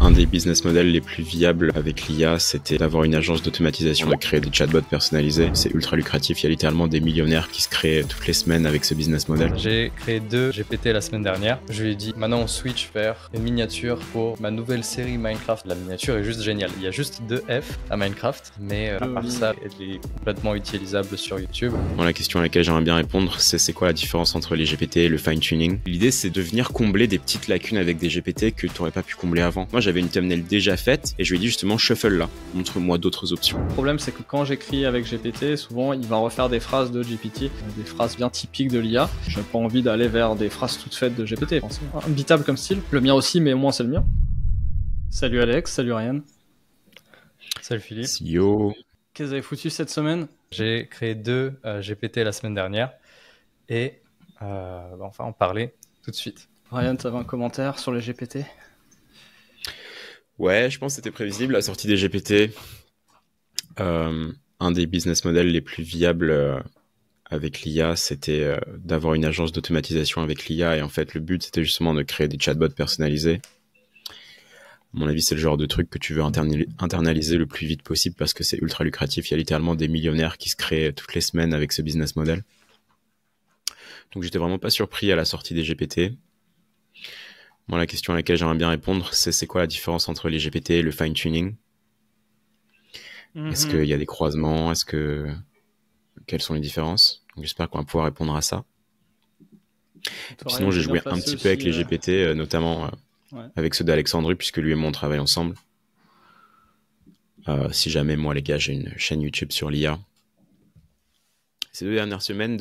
Un des business models les plus viables avec l'IA, c'était d'avoir une agence d'automatisation, de créer des chatbots personnalisés. C'est ultra lucratif, il y a littéralement des millionnaires qui se créent toutes les semaines avec ce business model. J'ai créé 2 GPT la semaine dernière. Je lui ai dit, maintenant on switch vers une miniature pour ma nouvelle série Minecraft. La miniature est juste géniale. Il y a juste 2 F à Minecraft, mais à part ça, elle est complètement utilisable sur YouTube. Bon, la question à laquelle j'aimerais bien répondre, c'est quoi la différence entre les GPT et le fine-tuning? L'idée, c'est de venir combler des petites lacunes avec des GPT que tu n'aurais pas pu combler avant. Moi, j'avais une thumbnail déjà faite et je lui ai dit justement shuffle là, montre-moi d'autres options. Le problème, c'est que quand j'écris avec GPT, souvent il va refaire des phrases de GPT, des phrases bien typiques de l'IA. J'ai pas envie d'aller vers des phrases toutes faites de GPT. C'est imbitable comme style. Le mien aussi, mais au moins c'est le mien. Salut Alex, salut Ryan. Salut Philippe. Yo. Qu'est-ce que vous avez foutu cette semaine? J'ai créé 2 GPT la semaine dernière et on va en parler tout de suite. Ryan, t'avais un commentaire sur les GPT? Ouais, je pense que c'était prévisible, la sortie des GPT. Un des business models les plus viables avec l'IA, c'était d'avoir une agence d'automatisation avec l'IA. Et en fait, le but, c'était justement de créer des chatbots personnalisés. À mon avis, c'est le genre de truc que tu veux internaliser le plus vite possible parce que c'est ultra lucratif. Il y a littéralement des millionnaires qui se créent toutes les semaines avec ce business model. Donc, j'étais vraiment pas surpris à la sortie des GPT. Moi, la question à laquelle j'aimerais bien répondre, c'est quoi la différence entre les GPT et le fine-tuning? Est-ce qu'il y a des croisements? Quelles sont les différences? J'espère qu'on va pouvoir répondre à ça. Sinon, j'ai joué un petit peu avec les GPT, notamment avec ceux d'Alexandru, puisque lui et moi on travaille ensemble. Si jamais, moi les gars, j'ai une chaîne YouTube sur l'IA. Ces 2 dernières semaines,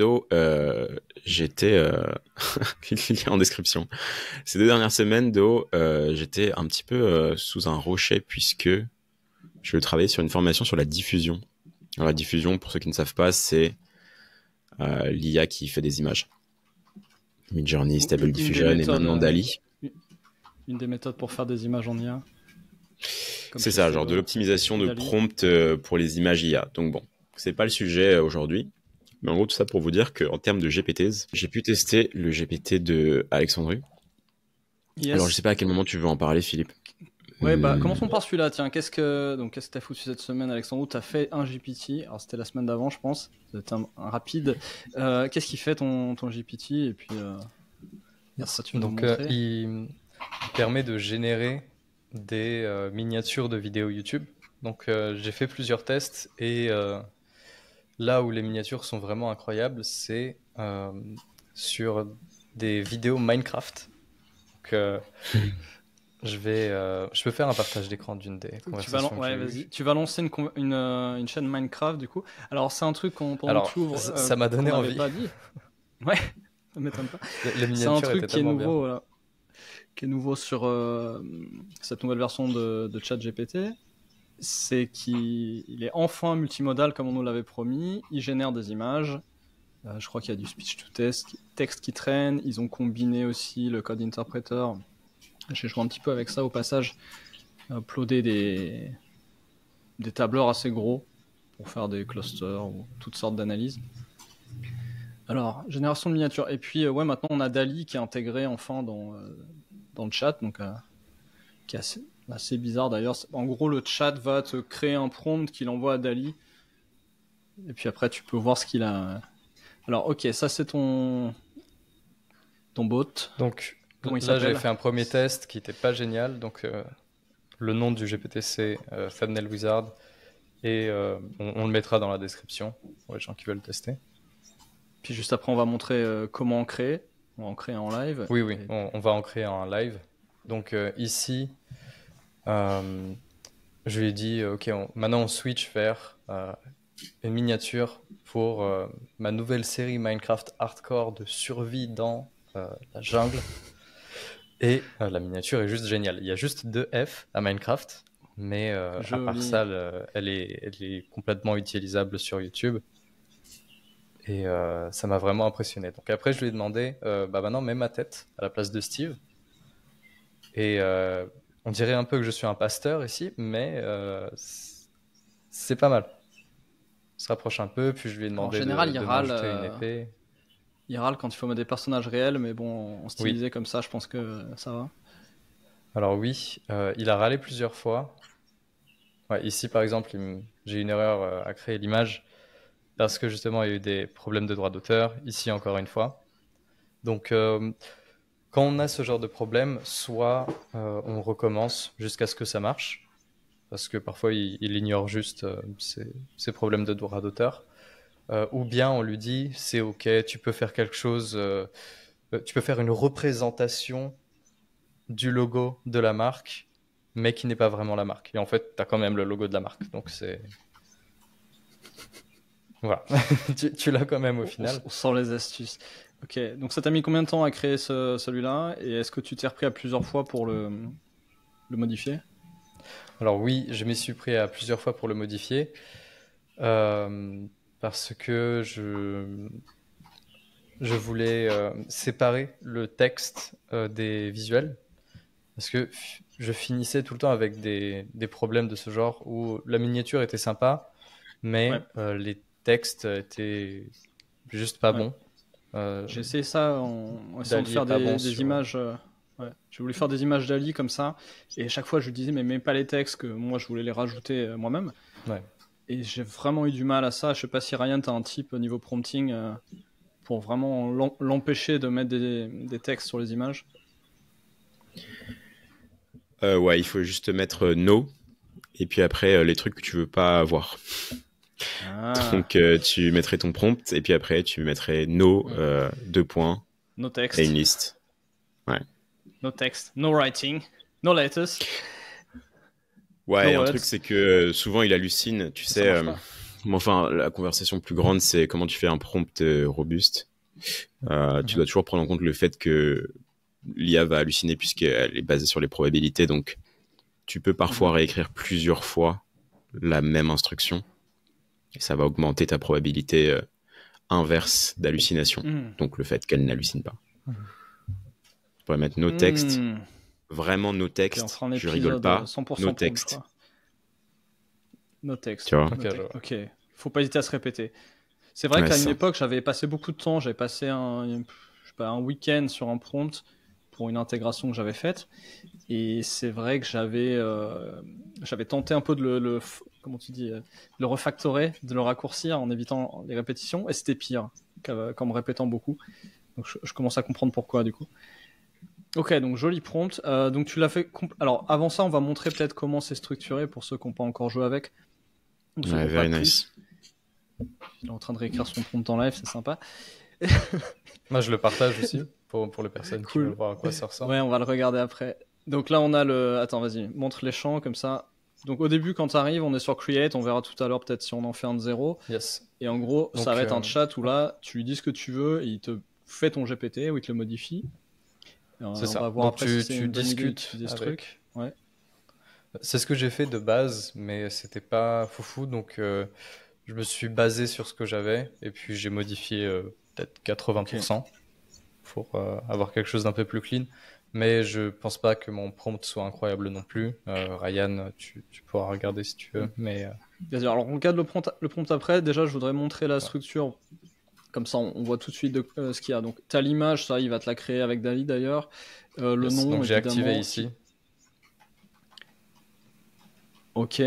j'étais... il y a en description. Ces 2 dernières semaines, j'étais un petit peu sous un rocher, puisque je travaillais sur une formation sur la diffusion. Alors, la diffusion, pour ceux qui ne savent pas, c'est l'IA qui fait des images. Midjourney, Stable Diffusion et maintenant DALL-E. Une des méthodes pour faire des images en IA. C'est ça, genre de l'optimisation de prompt pour les images IA. Donc bon, c'est pas le sujet aujourd'hui. Mais en gros, tout ça pour vous dire qu'en termes de GPTs, j'ai pu tester le GPT de Alexandru. Yes. Alors, je sais pas à quel moment tu veux en parler, Philippe. Ouais, commençons par celui-là. Tiens, qu'est-ce que t'as foutu cette semaine, Alexandre? T'as fait un GPT. Alors, c'était la semaine d'avant, je pense. C'était un rapide. Qu'est-ce qu'il fait ton GPT? Et puis, donc, il permet de générer des miniatures de vidéos YouTube. Donc, j'ai fait plusieurs tests et là où les miniatures sont vraiment incroyables, c'est sur des vidéos Minecraft. Donc, je peux faire un partage d'écran d'une des conversations. Vas-y. Tu vas lancer une chaîne Minecraft du coup. Alors c'est un truc pendant que tu ouvres. Ça m'a donné envie. Pas dit. Ouais, ça m'étonne pas. C'est un truc qui est nouveau, voilà, qui est nouveau sur cette nouvelle version de ChatGPT. C'est qu'il est enfin multimodal comme on nous l'avait promis. Il génère des images. Je crois qu'il y a du speech to text qui traîne. Ils ont combiné aussi le code interpreter. J'ai joué un petit peu avec ça au passage. Uploader des tableurs assez gros pour faire des clusters ou toutes sortes d'analyses. Alors, génération de miniatures. Et puis, maintenant on a DALL-E qui est intégré enfin dans le chat. Donc, qui est assez bizarre d'ailleurs. En gros, le chat va te créer un prompt qu'il envoie à DALL-E. Et puis après, tu peux voir ce qu'il a. Alors, ok, ça c'est ton bot. Donc là, j'ai fait un premier test qui n'était pas génial. Donc, le nom du GPT, c'est Thumbnail Wizard. Et on le mettra dans la description pour les gens qui veulent le tester. Puis juste après, on va montrer comment en créer. On va en créer en live. Oui, on va en créer en live. Donc ici, je lui ai dit, ok, maintenant on switch vers une miniature pour ma nouvelle série Minecraft hardcore de survie dans la jungle. Et la miniature est juste géniale. Il y a juste 2 F à Minecraft, mais à part ça, elle est complètement utilisable sur YouTube. Et ça m'a vraiment impressionné. Donc après, je lui ai demandé, maintenant, mets ma tête à la place de Steve. Et on dirait un peu que je suis un pasteur ici, mais c'est pas mal. On se rapproche un peu, puis je lui ai demandé de m'ajouter une épée. Il râle quand il faut mettre des personnages réels, mais bon, en stylisé comme ça, je pense que ça va. Alors oui, il a râlé plusieurs fois. Ouais, ici, par exemple, j'ai une erreur à créer l'image parce que justement, il y a eu des problèmes de droit d'auteur. Ici, encore une fois. Donc, quand on a ce genre de problème, soit on recommence jusqu'à ce que ça marche, parce que parfois, il ignore juste ces problèmes de droit d'auteur. Ou bien on lui dit, c'est OK, tu peux faire quelque chose, tu peux faire une représentation du logo de la marque, mais qui n'est pas vraiment la marque. Et en fait, tu as quand même le logo de la marque. Donc c'est... Voilà. Tu l'as quand même au final. On sort les astuces. Ok, donc ça t'a mis combien de temps à créer celui-là? Et est-ce que tu t'es repris à plusieurs fois pour le modifier? Alors oui, je m'y suis pris à plusieurs fois pour le modifier. euh, Parce que je voulais séparer le texte des visuels. Parce que je finissais tout le temps avec des problèmes de ce genre où la miniature était sympa, mais Ouais. les textes étaient juste pas Ouais. bons. J'ai essayé ça en essayant de Dali est faire pas bon des sur. images. Ouais. J'ai voulu faire des images d'Ali comme ça. Et à chaque fois, je lui disais, mais mets pas les textes, que moi, je voulais les rajouter moi-même. Ouais. Et j'ai vraiment eu du mal à ça. Je sais pas si Ryan, t'as un type au niveau prompting pour vraiment l'empêcher de mettre des textes sur les images. Ouais, il faut juste mettre no, et puis après, les trucs que tu veux pas avoir. Ah, Donc, tu mettrais ton prompt, et puis après, tu mettrais no, deux points, no et text, une liste. Ouais. no text, no writing, no letters, Ouais, no et un truc, words. c'est que souvent, il hallucine. Tu Ça sais, marche pas. mais enfin, la conversation plus grande, c'est comment tu fais un prompt robuste. Tu dois toujours prendre en compte le fait que l'IA va halluciner puisqu'elle est basée sur les probabilités. Donc, tu peux parfois réécrire plusieurs fois la même instruction. Et ça va augmenter ta probabilité inverse d'hallucination. Mhm. Donc, le fait qu'elle n'hallucine pas. Tu pourrais mettre no text. Mhm. Vraiment no Ok, on text. fera un Je rigole épisode pas. No 100% prompt, je text. crois. No Tu text. vois? No Ok, je text. vois. Ok. Faut pas hésiter à se répéter. C'est vrai Ouais, qu'à une ça. époque, j'avais passé beaucoup de temps. J'avais passé je sais pas, un week-end sur un prompt pour une intégration que j'avais faite. Et c'est vrai que j'avais tenté un peu de comment tu dis, le refactorer, de le raccourcir en évitant les répétitions. Et c'était pire qu'en me répétant beaucoup. Donc je commence à comprendre pourquoi du coup. Ok, donc joli prompt. Donc tu l'as fait. Alors avant ça, on va montrer peut-être comment c'est structuré pour ceux qui n'ont pas encore joué avec, ou ceux qui Ouais, n'ont pas very de nice. plus. Il est en train de réécrire son prompt en live, c'est sympa. Moi, je le partage aussi pour les personnes qui veulent Cool. voir à quoi ça ressemble. Ouais, on va le regarder après. Donc là, on a le. Attends, vas-y, montre les champs comme ça. Donc au début, quand tu arrives, on est sur Create. On verra tout à l'heure peut-être si on en fait un de zéro. Yes. Et en gros, ça Donc, va être un chat où là, tu lui dis ce que tu veux et il te fait ton GPT ou il te le modifie. c'est On va ça. voir Donc, après si c'est tu une bonne idée discutes d'utiliser ce truc. avec. Ouais. C'est ce que j'ai fait de base, mais c'était pas foufou, donc je me suis basé sur ce que j'avais et puis j'ai modifié peut-être Ok. 80% pour avoir quelque chose d'un peu plus clean. Mais je pense pas que mon prompt soit incroyable non plus. Ryan, tu pourras regarder si tu veux, mais Vas-y, alors on regarde le prompt après. Déjà, je voudrais montrer la ouais. structure. Comme ça, on voit tout de suite ce qu'il y a. Donc, tu as l'image, ça, il va te la créer avec Dali d'ailleurs. Le Yes. nom, Donc j'ai activé évidemment. ici. Ok.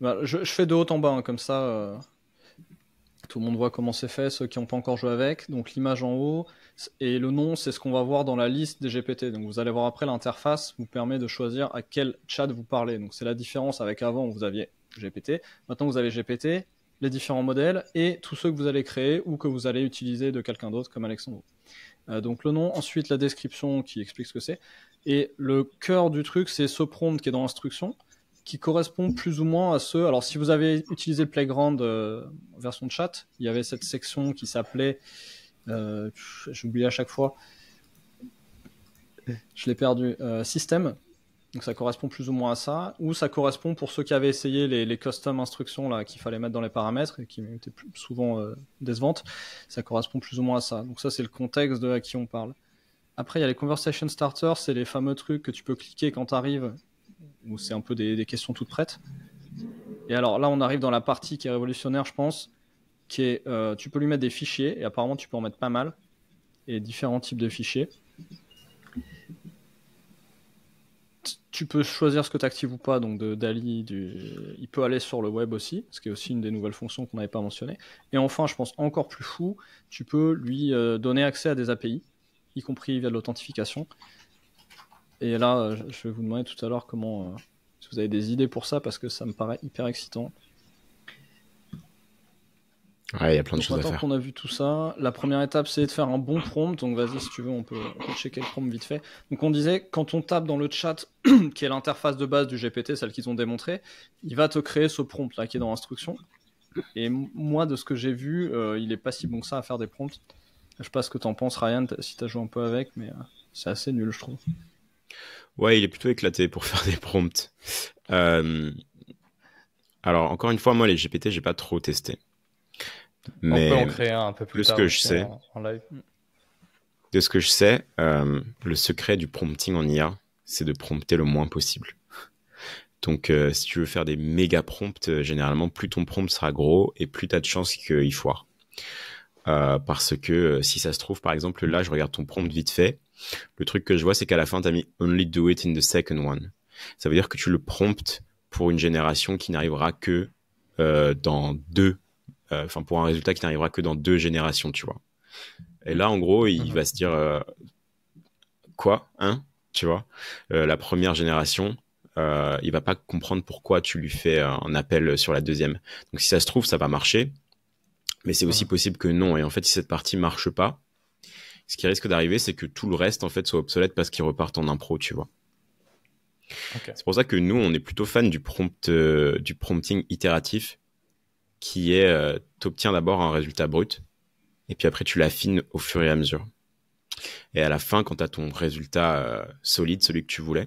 Bah, je fais de haut en bas, hein, comme ça, tout le monde voit comment c'est fait, ceux qui n'ont pas encore joué avec. Donc, l'image en haut. Et le nom, c'est ce qu'on va voir dans la liste des GPT. Donc, vous allez voir après, l'interface vous permet de choisir à quel chat vous parlez. Donc, c'est la différence avec avant où vous aviez GPT. Maintenant, vous avez GPT, les différents modèles et tous ceux que vous allez créer ou que vous allez utiliser de quelqu'un d'autre comme Alexandre. Donc le nom, ensuite la description qui explique ce que c'est. Et le cœur du truc, c'est ce prompt qui est dans l'instruction, qui correspond plus ou moins à ce... Alors si vous avez utilisé le Playground version de chat, il y avait cette section qui s'appelait... J'oublie à chaque fois. Je l'ai perdu. Système. Donc ça correspond plus ou moins à ça. Ou ça correspond pour ceux qui avaient essayé les custom instructions là qu'il fallait mettre dans les paramètres et qui étaient souvent décevantes. Ça correspond plus ou moins à ça. Donc ça c'est le contexte de à qui on parle. Après il y a les conversation starters, c'est les fameux trucs que tu peux cliquer quand tu arrives, où c'est un peu des questions toutes prêtes. Et alors là on arrive dans la partie qui est révolutionnaire je pense, qui est tu peux lui mettre des fichiers et apparemment tu peux en mettre pas mal et différents types de fichiers. Tu peux choisir ce que tu actives ou pas, donc de DALL-E, il peut aller sur le web aussi, ce qui est aussi une des nouvelles fonctions qu'on n'avait pas mentionnées. Et enfin, je pense encore plus fou, tu peux lui donner accès à des API, y compris via de l'authentification. Et là, je vais vous demander tout à l'heure si vous avez des idées pour ça, parce que ça me paraît hyper excitant. Ouais, il y a plein de choses à Maintenant faire. qu'on a vu tout ça, la première étape, c'est de faire un bon prompt. Donc vas-y, si tu veux, on peut checker le prompt vite fait. Donc on disait, quand on tape dans le chat, qui est l'interface de base du GPT, celle qu'ils ont démontrée, il va te créer ce prompt là qui est dans l'instruction. Et moi, de ce que j'ai vu, il est pas si bon que ça à faire des prompts. Je sais pas ce que t'en penses, Ryan, si t'as joué un peu avec, mais c'est assez nul, je trouve. Ouais, il est plutôt éclaté pour faire des prompts. Alors, encore une fois, moi, les GPT, j'ai pas trop testé. On Mais peut en créer un peu plus de ce tard que je aussi sais, en live. de ce que je sais, le secret du prompting en IA, c'est de prompter le moins possible. Donc, si tu veux faire des méga prompts, généralement, plus ton prompt sera gros et plus tu as de chances qu'il foire. Parce que si ça se trouve, par exemple, là, je regarde ton prompt vite fait. Le truc que je vois, c'est qu'à la fin, tu as mis only do it in the second one. Ça veut dire que tu le promptes pour une génération qui n'arrivera que dans pour un résultat qui n'arrivera que dans 2 générations, tu vois. Et là, en gros, il va se dire quoi, hein, tu vois. La première génération, il va pas comprendre pourquoi tu lui fais un appel sur la deuxième. Donc, si ça se trouve, ça va marcher, mais c'est aussi possible que non. Et en fait, si cette partie marche pas, ce qui risque d'arriver, c'est que tout le reste, en fait, soit obsolète parce qu'il repart en impro, tu vois. Okay. C'est pour ça que nous, on est plutôt fan du prompting itératif, qui est, t'obtiens d'abord un résultat brut, et puis après, tu l'affines au fur et à mesure. Et à la fin, quand tu as ton résultat solide, celui que tu voulais,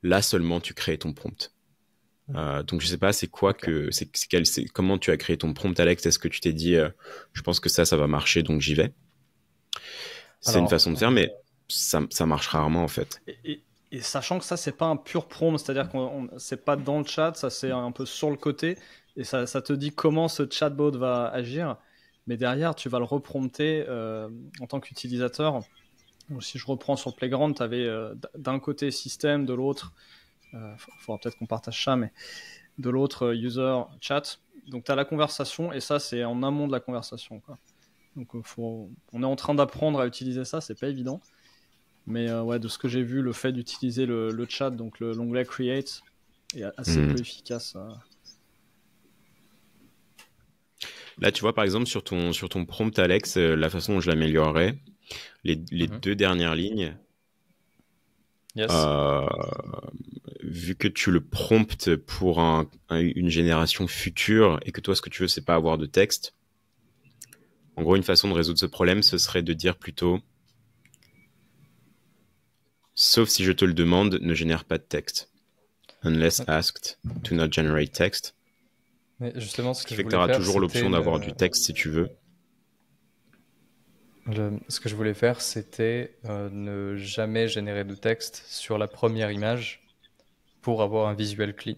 là seulement, tu crées ton prompt. Donc, je sais pas, c'est quoi comment tu as créé ton prompt, Alex? Est-ce que tu t'es dit, je pense que ça va marcher, donc j'y vais? C'est une façon de faire, mais ça marche rarement, en fait. Et sachant que ça, c'est pas un pur prompt, c'est-à-dire que c'est pas dans le chat, ça c'est un peu sur le côté, et ça te dit comment ce chatbot va agir, mais derrière, tu vas le reprompter en tant qu'utilisateur. Donc, si je reprends sur Playground, tu avais d'un côté système, de l'autre, faudra peut-être qu'on partage ça, mais de l'autre user chat. Donc tu as la conversation, et ça, c'est en amont de la conversation, quoi. Donc on est en train d'apprendre à utiliser ça, c'est pas évident. Mais ouais, de ce que j'ai vu, le fait d'utiliser le chat, donc l'onglet Create, est assez peu efficace. Là, tu vois, par exemple, sur ton prompt, Alex, la façon dont je l'améliorerais, les 2 dernières lignes, yes. Vu que tu le promptes pour une génération future et que toi, ce que tu veux, c'est pas avoir de texte, en gros, une façon de résoudre ce problème, ce serait de dire plutôt sauf si je te le demande, ne génère pas de texte. Unless asked to not generate text. Mais justement, ce qui fait que tu auras toujours l'option d'avoir du texte si tu veux. Ce que je voulais faire, c'était ne jamais générer de texte sur la première image pour avoir un visuel clean.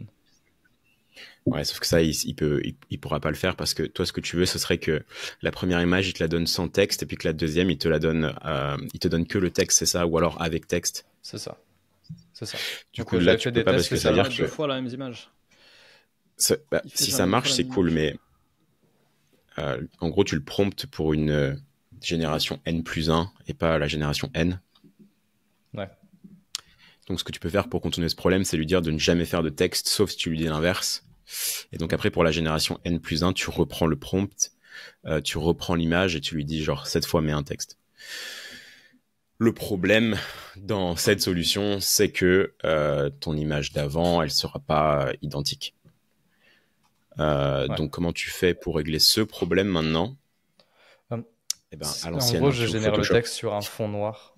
Ouais, sauf que ça, il pourra pas le faire parce que toi, ce que tu veux, ce serait que la première image, il te la donne sans texte et puis que la deuxième, il te donne que le texte, c'est ça, ou alors avec texte. C'est ça. C'est ça. Du coup, là, tu peux pas parce que ça veut dire que deux fois la même image. Si ça marche, c'est cool, mais en gros, tu le promptes pour une génération N+1 et pas la génération N. Ouais. Donc, ce que tu peux faire pour contourner ce problème, c'est lui dire de ne jamais faire de texte, sauf si tu lui dis l'inverse. Et donc, après, pour la génération N+1, tu reprends le prompt, tu reprends l'image et tu lui dis, genre, cette fois, mets un texte. Le problème dans cette solution, c'est que ton image d'avant, elle sera pas identique. Donc, comment tu fais pour régler ce problème maintenant? À l'ancienne, en gros, je génère le texte sur un fond noir.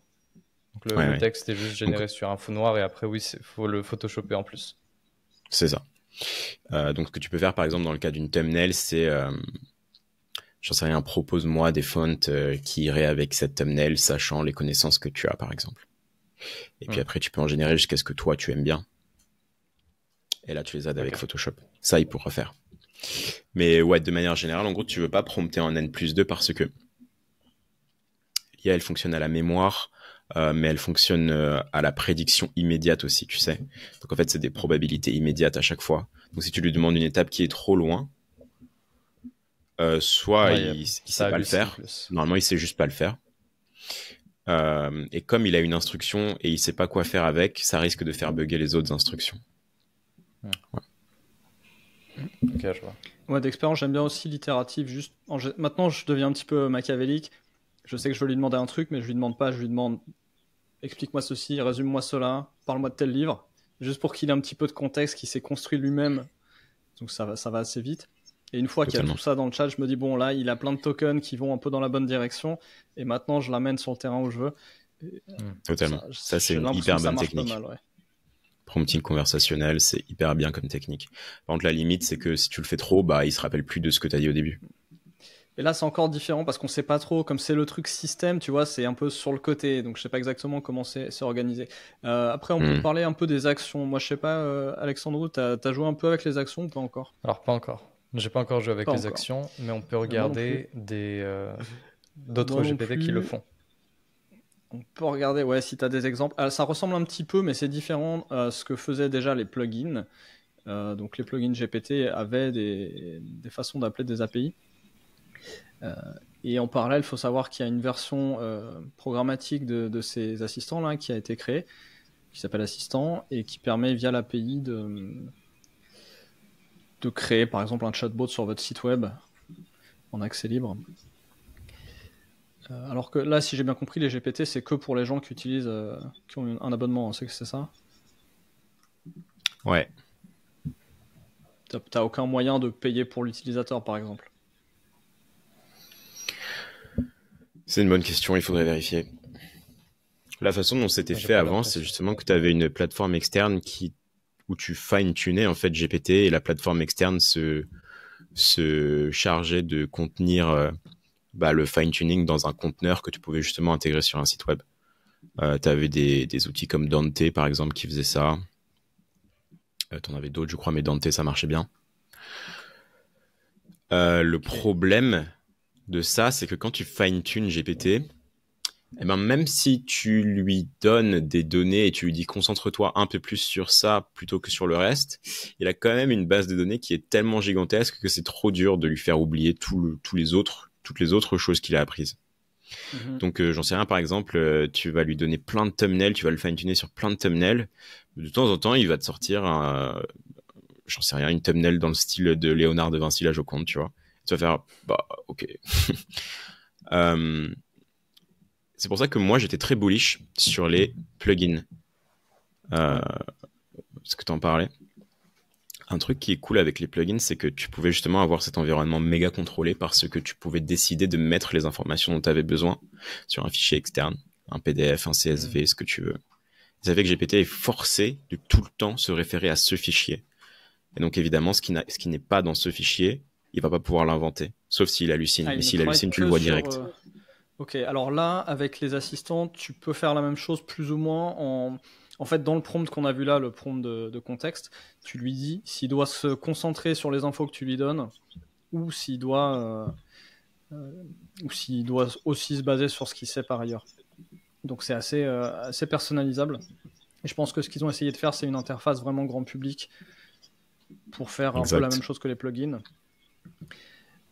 Donc, le texte est juste généré sur un fond noir et après, oui, il faut le photoshopper en plus. C'est ça. Donc, ce que tu peux faire, par exemple, dans le cas d'une thumbnail, c'est, j'en sais rien, propose-moi des fonts qui iraient avec cette thumbnail, sachant les connaissances que tu as, par exemple. Et puis après, tu peux en générer jusqu'à ce que toi, tu aimes bien. Et là, tu les aides avec Photoshop. Ça, il pourra faire. Mais ouais, de manière générale, en gros, tu veux pas prompter en N+2 parce que l'IA, elle fonctionne à la mémoire. mais elle fonctionne à la prédiction immédiate aussi, tu sais. Donc en fait, c'est des probabilités immédiates à chaque fois. Donc si tu lui demandes une étape qui est trop loin, soit Ouais, il ça sait pas le hallucine faire, plus. normalement il sait juste pas le faire. Et comme il a une instruction et il sait pas quoi faire avec, ça risque de faire bugger les autres instructions. Ok, je vois. Ouais, d'expérience, j'aime bien aussi l'itératif. Juste, maintenant, je deviens un petit peu machiavélique. Je sais que je veux lui demander un truc, mais je lui demande pas. Je lui demande, explique-moi ceci, résume-moi cela, parle-moi de tel livre, juste pour qu'il ait un petit peu de contexte, qu'il s'est construit lui-même. Donc ça va assez vite. Et une fois qu'il y a Totalement. tout ça dans le chat, je me dis bon là, il a plein de tokens qui vont un peu dans la bonne direction, et maintenant je l'amène sur le terrain où je veux. Et, Totalement. Ça, c'est j'ai une l'impression hyper que ça bonne marche technique. pas mal, ouais. Prompting conversationnel, c'est hyper bien comme technique. Par contre, la limite, c'est que si tu le fais trop, bah, il se rappelle plus de ce que tu as dit au début. Et là, c'est encore différent parce qu'on sait pas trop, comme c'est le truc système, tu vois, c'est un peu sur le côté, donc je sais pas exactement comment c'est organisé. Après, on peut parler un peu des actions. Moi, je sais pas, Alexandro, t'as joué un peu avec les actions ou pas encore? Alors, pas encore. J'ai pas encore joué avec Pas les encore. actions, mais on peut Moi non plus. regarder Moi d'autres non GPT qui le plus. font. On peut regarder, ouais, si tu as des exemples. Ça ressemble un petit peu, mais c'est différent à ce que faisaient déjà les plugins. Donc les plugins GPT avaient des façons d'appeler des API. Et en parallèle, il faut savoir qu'il y a une version programmatique de ces assistants-là qui a été créée, qui s'appelle Assistant, et qui permet via l'API de créer par exemple un chatbot sur votre site web en accès libre. Alors que là, si j'ai bien compris, les GPT, c'est que pour les gens qui utilisent, qui ont un abonnement, c'est ça? Ouais. T'as aucun moyen de payer pour l'utilisateur, par exemple? C'est une bonne question, il faudrait vérifier. La façon dont c'était J'ai fait pas avant, c'est l'impression. justement que tu avais une plateforme externe où tu fine-tunais en fait GPT et la plateforme externe se chargeait de contenir le fine-tuning dans un conteneur que tu pouvais justement intégrer sur un site web. Tu avais des outils comme Dante par exemple qui faisaient ça. T'en avais d'autres, je crois, mais Dante ça marchait bien. Le problème de ça, c'est que quand tu fine-tunes GPT, eh ben, même si tu lui donnes des données et tu lui dis concentre-toi un peu plus sur ça plutôt que sur le reste, il a quand même une base de données qui est tellement gigantesque que c'est trop dur de lui faire oublier toutes les autres choses qu'il a apprises. Donc j'en sais rien, par exemple, tu vas lui donner plein de thumbnails, tu vas le fine-tuner sur plein de thumbnails. De temps en temps, il va te sortir, j'en sais rien, une thumbnail dans le style de Léonard de Vinci la Joconde, tu vois. Tu vas faire, bah ok. C'est pour ça que moi j'étais très bullish sur les plugins. Parce que t'en parlais. Un truc qui est cool avec les plugins, c'est que tu pouvais justement avoir cet environnement méga contrôlé parce que tu pouvais décider de mettre les informations dont tu avais besoin sur un fichier externe, un PDF, un CSV, ce que tu veux. Ça fait que GPT est forcé de tout le temps se référer à ce fichier. Et donc évidemment, ce qui n'est pas dans ce fichier, il va pas pouvoir l'inventer, sauf s'il hallucine. Mais s'il hallucine, tu le vois direct. Ok, alors là, avec les assistants, tu peux faire la même chose plus ou moins en fait, dans le prompt qu'on a vu là, le prompt de contexte, tu lui dis s'il doit se concentrer sur les infos que tu lui donnes ou s'il doit aussi se baser sur ce qu'il sait par ailleurs. Donc c'est assez personnalisable. Et je pense que ce qu'ils ont essayé de faire, c'est une interface vraiment grand public pour faire un peu la même chose que les plugins.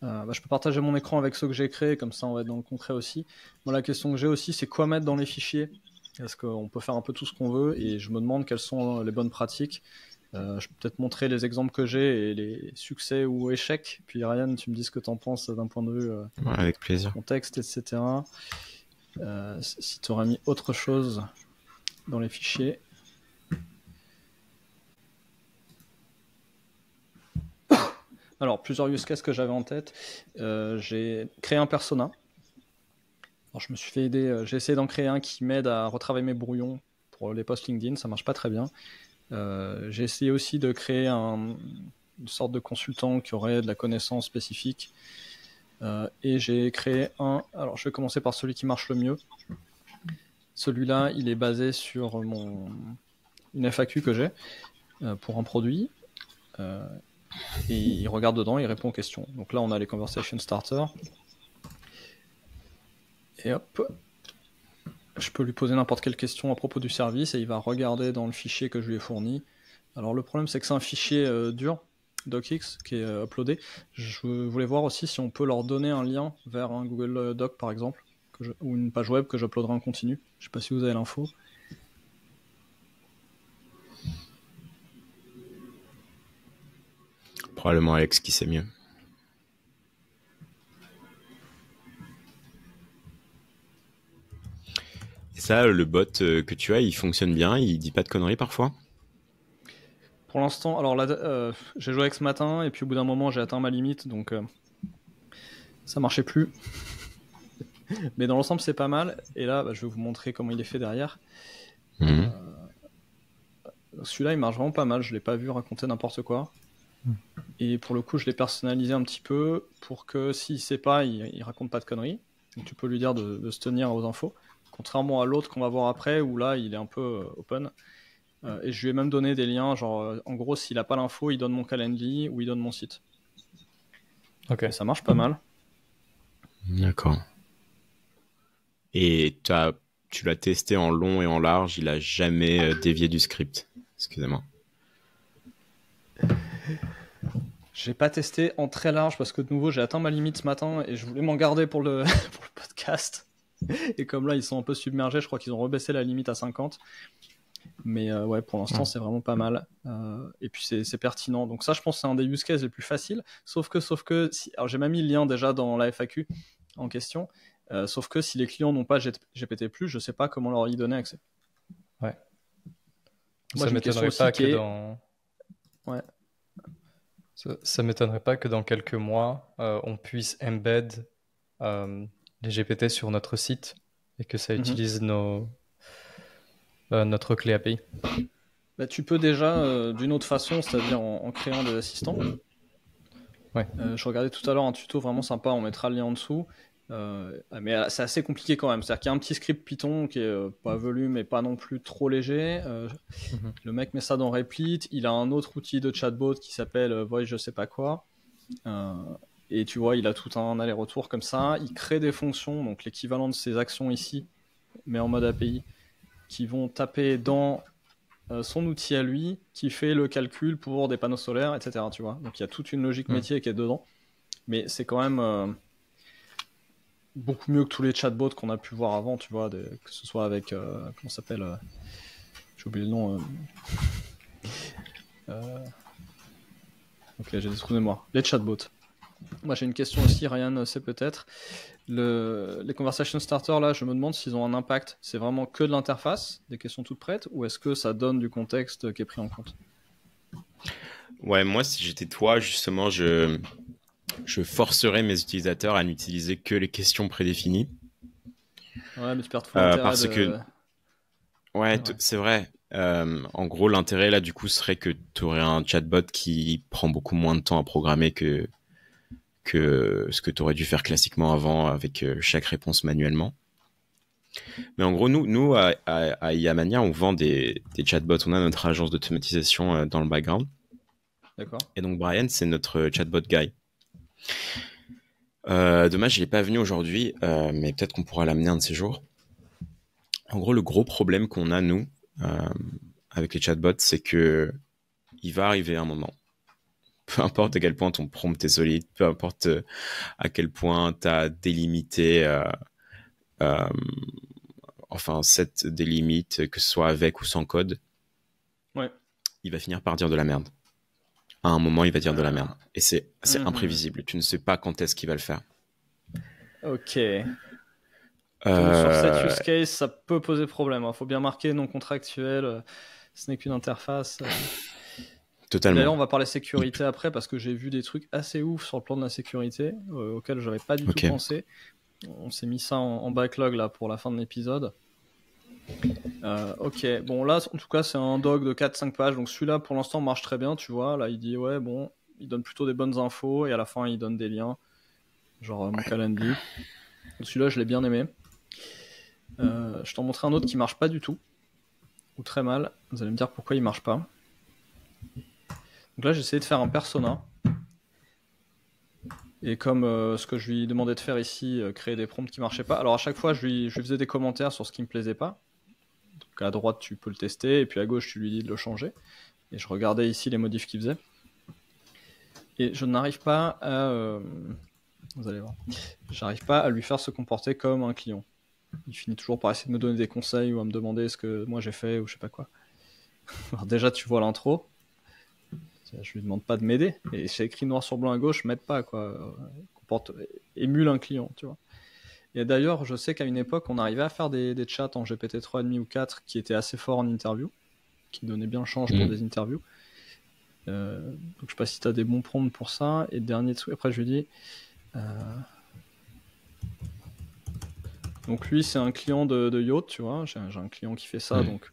Je peux partager mon écran avec ceux que j'ai créés, comme ça on va être dans le concret aussi. Moi, la question que j'ai aussi, c'est quoi mettre dans les fichiers. Parce qu'on peut faire un peu tout ce qu'on veut, et je me demande quelles sont les bonnes pratiques. Je peux peut-être montrer les exemples que j'ai et les succès ou échecs. Puis Ryan, tu me dis ce que tu en penses d'un point de vue avec plaisir. contexte, etc. Si tu aurais mis autre chose dans les fichiers. Alors, plusieurs use cases que j'avais en tête. J'ai créé un persona. Alors, je me suis fait aider. J'ai essayé d'en créer un qui m'aide à retravailler mes brouillons pour les posts LinkedIn. Ça marche pas très bien. J'ai essayé aussi de créer une sorte de consultant qui aurait de la connaissance spécifique. Et j'ai créé un. Alors, je vais commencer par celui qui marche le mieux. Celui-là, il est basé sur une FAQ que j'ai pour un produit. Et il regarde dedans, il répond aux questions. Donc là, on a les conversation starters. Et hop. je peux lui poser n'importe quelle question à propos du service et il va regarder dans le fichier que je lui ai fourni. Alors le problème c'est que c'est un fichier dur, docx, qui est uploadé. Je voulais voir aussi si on peut leur donner un lien vers un Google Doc par exemple, ou une page web que j'uploaderai en continu. Je sais pas si vous avez l'info. Probablement Alex qui sait mieux. Et ça, le bot que tu as, il fonctionne bien, il dit pas de conneries parfois? Pour l'instant, alors là, j'ai joué avec ce matin et puis au bout d'un moment j'ai atteint ma limite, donc ça marchait plus. Mais dans l'ensemble c'est pas mal. Et là, je vais vous montrer comment il est fait derrière. Celui-là il marche vraiment pas mal, je l'ai pas vu raconter n'importe quoi. Et pour le coup je l'ai personnalisé un petit peu pour que s'il sait pas, il raconte pas de conneries. Donc tu peux lui dire de se tenir aux infos. Contrairement à l'autre qu'on va voir après où là il est un peu open. Et je lui ai même donné des liens, genre en gros s'il a pas l'info il donne mon Calendly ou il donne mon site. Ok. Et ça marche pas mal. D'accord. Et tu l'as testé en long et en large, il a jamais dévié du script. Excusez-moi. J'ai pas testé en très large parce que de nouveau j'ai atteint ma limite ce matin et je voulais m'en garder pour le, pour le podcast. Et comme là ils sont un peu submergés, je crois qu'ils ont rebaissé la limite à 50. Mais ouais, pour l'instant c'est vraiment pas mal. Et puis c'est pertinent. Donc ça je pense que c'est un des use cases les plus faciles. Sauf que alors j'ai même mis le lien déjà dans la FAQ en question. Sauf que si les clients n'ont pas GPT+, je sais pas comment leur y donner accès. Ouais. Moi, Ça m'étonnerait pas que dans... Ouais. Ça m'étonnerait pas que dans quelques mois, on puisse embed les GPT sur notre site et que ça utilise notre clé API. Bah, tu peux déjà d'une autre façon, c'est-à-dire en créant des assistants. Ouais. Je regardais tout à l'heure un tuto vraiment sympa, on mettra le lien en dessous. Mais c'est assez compliqué quand même. C'est-à-dire qu'il y a un petit script Python qui est pas volume mais pas non plus trop léger. Le mec met ça dans Replit. Il a un autre outil de chatbot qui s'appelle Voice je sais pas quoi. Et tu vois, il a tout un aller-retour comme ça. Il crée des fonctions, donc l'équivalent de ces actions ici, mais en mode API, qui vont taper dans son outil à lui, qui fait le calcul pour des panneaux solaires, etc. Tu vois, donc il y a toute une logique métier qui est dedans. Mais c'est quand même beaucoup mieux que tous les chatbots qu'on a pu voir avant, tu vois, que ce soit avec comment ça s'appelle, j'ai oublié le nom. Ok, j'ai des trous de mémoire. Les chatbots. Moi j'ai une question aussi, Ryan sait peut-être. Les conversation starters là, je me demande s'ils ont un impact. C'est vraiment que de l'interface, des questions toutes prêtes, ou est-ce que ça donne du contexte qui est pris en compte? Ouais, moi si j'étais toi, justement, je forcerais mes utilisateurs à n'utiliser que les questions prédéfinies. Ouais, mais tu perds tout l'intérêt parce que ouais, c'est vrai. En gros, l'intérêt là du coup serait que tu aurais un chatbot qui prend beaucoup moins de temps à programmer que ce que tu aurais dû faire classiquement avant avec chaque réponse manuellement. Mais en gros, nous à Iamania, on vend des chatbots. On a notre agence d'automatisation dans le background. D'accord. Et donc Brian, c'est notre chatbot guy. Dommage, il n'est pas venu aujourd'hui, mais peut-être qu'on pourra l'amener un de ces jours. En gros, le gros problème qu'on a, nous, avec les chatbots, c'est que il va arriver un moment. Peu importe à quel point ton prompt est solide, peu importe à quel point tu as délimité, enfin, set des limites, que ce soit avec ou sans code, ouais. Il va finir par dire de la merde. À un moment, il va dire de la merde. Et c'est imprévisible. Tu ne sais pas quand est-ce qu'il va le faire. Ok. Sur cette use case, ça peut poser problème. Il faut bien marquer non contractuel. Ce n'est qu'une interface. Totalement. D'ailleurs, on va parler sécurité après parce que j'ai vu des trucs assez ouf sur le plan de la sécurité auxquels j'avais pas du tout pensé. On s'est mis ça en backlog là pour la fin de l'épisode. Ok, bon là en tout cas c'est un doc de 4-5 pages, donc celui-là pour l'instant marche très bien, tu vois. Là il dit ouais bon, il donne plutôt des bonnes infos et à la fin il donne des liens, genre mon Calendly. Celui-là je l'ai bien aimé. Je t'en montrerai un autre qui marche pas du tout, ou très mal. Vous allez me dire pourquoi il marche pas. Donc là j'ai essayé de faire un persona. Et comme ce que je lui demandais de faire ici, créer des prompts qui marchaient pas, alors à chaque fois je lui faisais des commentaires sur ce qui me plaisait pas. Donc à droite tu peux le tester, et puis à gauche tu lui dis de le changer. Et je regardais ici les modifs qu'il faisait. Et je n'arrive pas à... vous allez voir. J'arrive pas à lui faire se comporter comme un client. Il finit toujours par essayer de me donner des conseils ou à me demander ce que moi j'ai fait ou je sais pas quoi. Alors déjà tu vois l'intro, je lui demande pas de m'aider, et c'est écrit noir sur blanc à gauche, m'aide pas quoi. Émule un client, tu vois. Et d'ailleurs, je sais qu'à une époque, on arrivait à faire des chats en GPT 3,5 ou 4 qui étaient assez forts en interview, qui donnaient bien le change pour des interviews. Donc je sais pas si tu as des bons prompts pour ça. Et dernier truc, après je lui dis... Donc lui, c'est un client de Yacht, tu vois. J'ai un client qui fait ça, donc...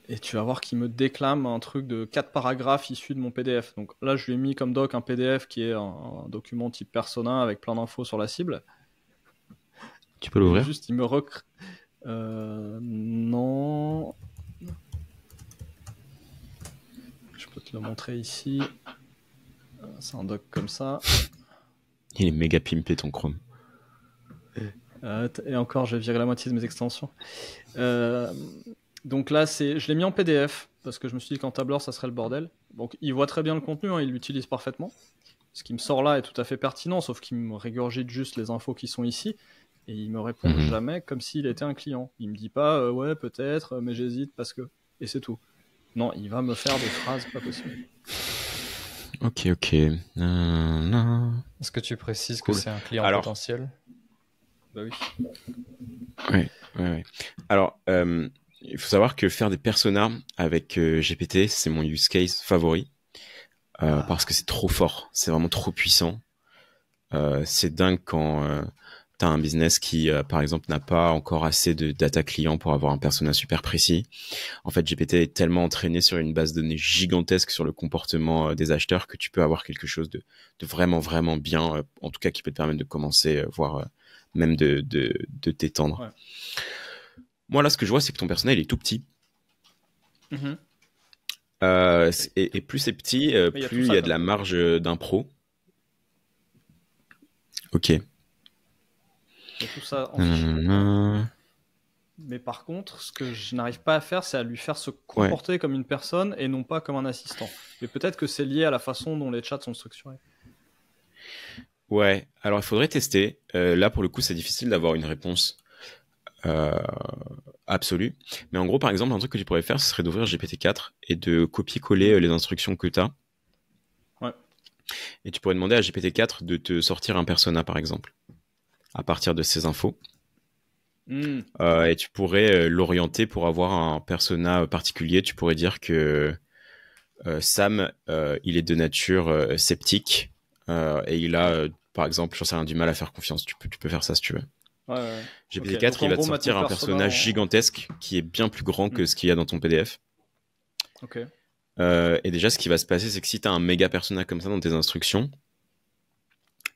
Et tu vas voir qu'il me déclame un truc de 4 paragraphes issus de mon PDF. Donc là, je lui ai mis comme doc un PDF qui est un document type persona avec plein d'infos sur la cible. Tu peux l'ouvrir? Juste, il me recrée... non... Je peux te le montrer ici. C'est un doc comme ça. Il est méga pimpé ton Chrome. Et encore, j'ai viré la moitié de mes extensions. Donc là, je l'ai mis en PDF parce que je me suis dit qu'en tableur, ça serait le bordel. Donc il voit très bien le contenu, hein, il l'utilise parfaitement. Ce qui me sort là est tout à fait pertinent, sauf qu'il me régurgite juste les infos qui sont ici. Et il me répond jamais comme s'il était un client. Il me dit pas ouais, peut-être, mais j'hésite parce que. Et c'est tout. Non, il va me faire des phrases pas possibles. Ok. Est-ce que tu précises que c'est un client potentiel? Bah oui. Ouais. Alors, il faut savoir que faire des personas avec GPT, c'est mon use case favori. Parce que c'est trop fort. C'est vraiment trop puissant. C'est dingue quand t'as un business qui, par exemple, n'a pas encore assez de data client pour avoir un persona super précis. En fait, GPT est tellement entraîné sur une base de données gigantesque sur le comportement des acheteurs que tu peux avoir quelque chose de vraiment, vraiment bien, en tout cas qui peut te permettre de commencer, voire même de t'étendre. Ouais. Moi, là, ce que je vois, c'est que ton personnel est tout petit. Et plus c'est petit, plus il y a de la marge d'impro. Ok. Il y a tout ça en fichier. Mais par contre, ce que je n'arrive pas à faire, c'est à lui faire se comporter comme une personne et non pas comme un assistant. Mais peut-être que c'est lié à la façon dont les chats sont structurés. Ouais, alors il faudrait tester. Là, pour le coup, c'est difficile d'avoir une réponse absolue. Mais en gros, par exemple, un truc que tu pourrais faire, ce serait d'ouvrir GPT-4 et de copier-coller les instructions que tu as. Ouais. Et tu pourrais demander à GPT-4 de te sortir un persona, par exemple, à partir de ces infos. Et tu pourrais l'orienter pour avoir un persona particulier. Tu pourrais dire que Sam, il est de nature sceptique et il a, par exemple, j'en sais rien, du mal à faire confiance. Tu peux faire ça si tu veux. Ouais. GPT-4, il va te sortir un personnage gigantesque qui est bien plus grand que ce qu'il y a dans ton PDF. Ok. Et déjà, ce qui va se passer, c'est que si tu as un méga persona comme ça dans tes instructions,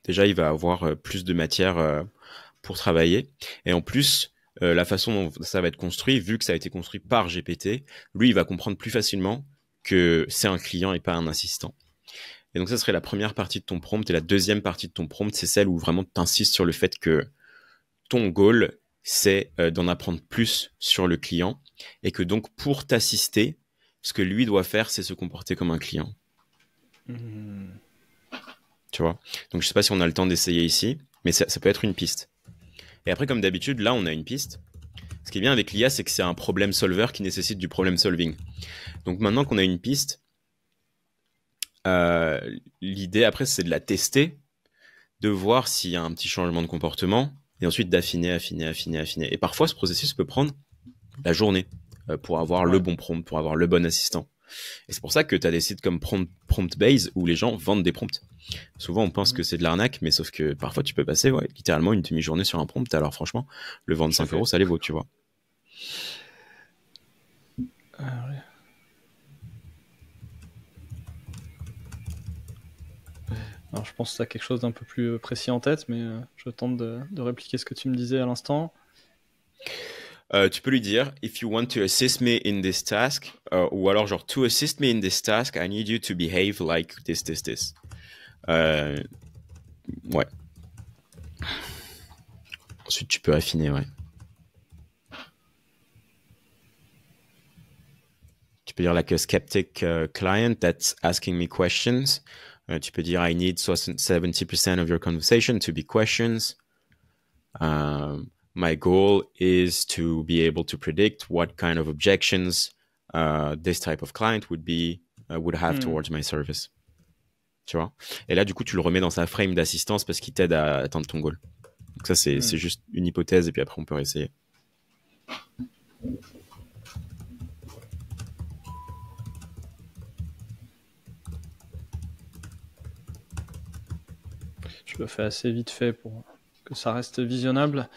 déjà, il va avoir plus de matière pour travailler. Et en plus, la façon dont ça va être construit, vu que ça a été construit par GPT, lui, il va comprendre plus facilement que c'est un client et pas un assistant. Et donc, ça serait la première partie de ton prompt. Et la deuxième partie de ton prompt, c'est celle où vraiment tu insistes sur le fait que ton goal, c'est d'en apprendre plus sur le client et que donc, pour t'assister, ce que lui doit faire, c'est se comporter comme un client. Tu vois? Donc, je sais pas si on a le temps d'essayer ici, mais ça peut être une piste. Et après, comme d'habitude, là, on a une piste. Ce qui est bien avec l'IA, c'est que c'est un problème solver qui nécessite du problem solving. Donc, maintenant qu'on a une piste, l'idée, après, c'est de la tester, de voir s'il y a un petit changement de comportement, et ensuite d'affiner. Et parfois, ce processus peut prendre la journée pour avoir le bon prompt, pour avoir le bon assistant. Et c'est pour ça que tu as des sites comme PromptBase où les gens vendent des prompts. Souvent, on pense que c'est de l'arnaque, mais sauf que parfois, tu peux passer littéralement une demi-journée sur un prompt. Alors franchement, le vendre 5 €, ça les vaut, tu vois. Alors, je pense que tu as quelque chose d'un peu plus précis en tête, mais je tente de répliquer ce que tu me disais à l'instant. Tu peux lui dire, if you want to assist me in this task, ou alors genre, to assist me in this task, I need you to behave like this. Ouais. Ensuite, tu peux affiner, ouais. Tu peux dire like a skeptic client that's asking me questions. Tu peux dire I need 70% of your conversation to be questions. My goal is to be able to predict what kind of objections this type of client would have towards my service. Tu vois? Et là, du coup, tu le remets dans sa frame d'assistance parce qu'il t'aide à atteindre ton goal. Donc ça, c'est juste une hypothèse et puis après, on peut essayer. Je le fais assez vite fait pour que ça reste visionnable.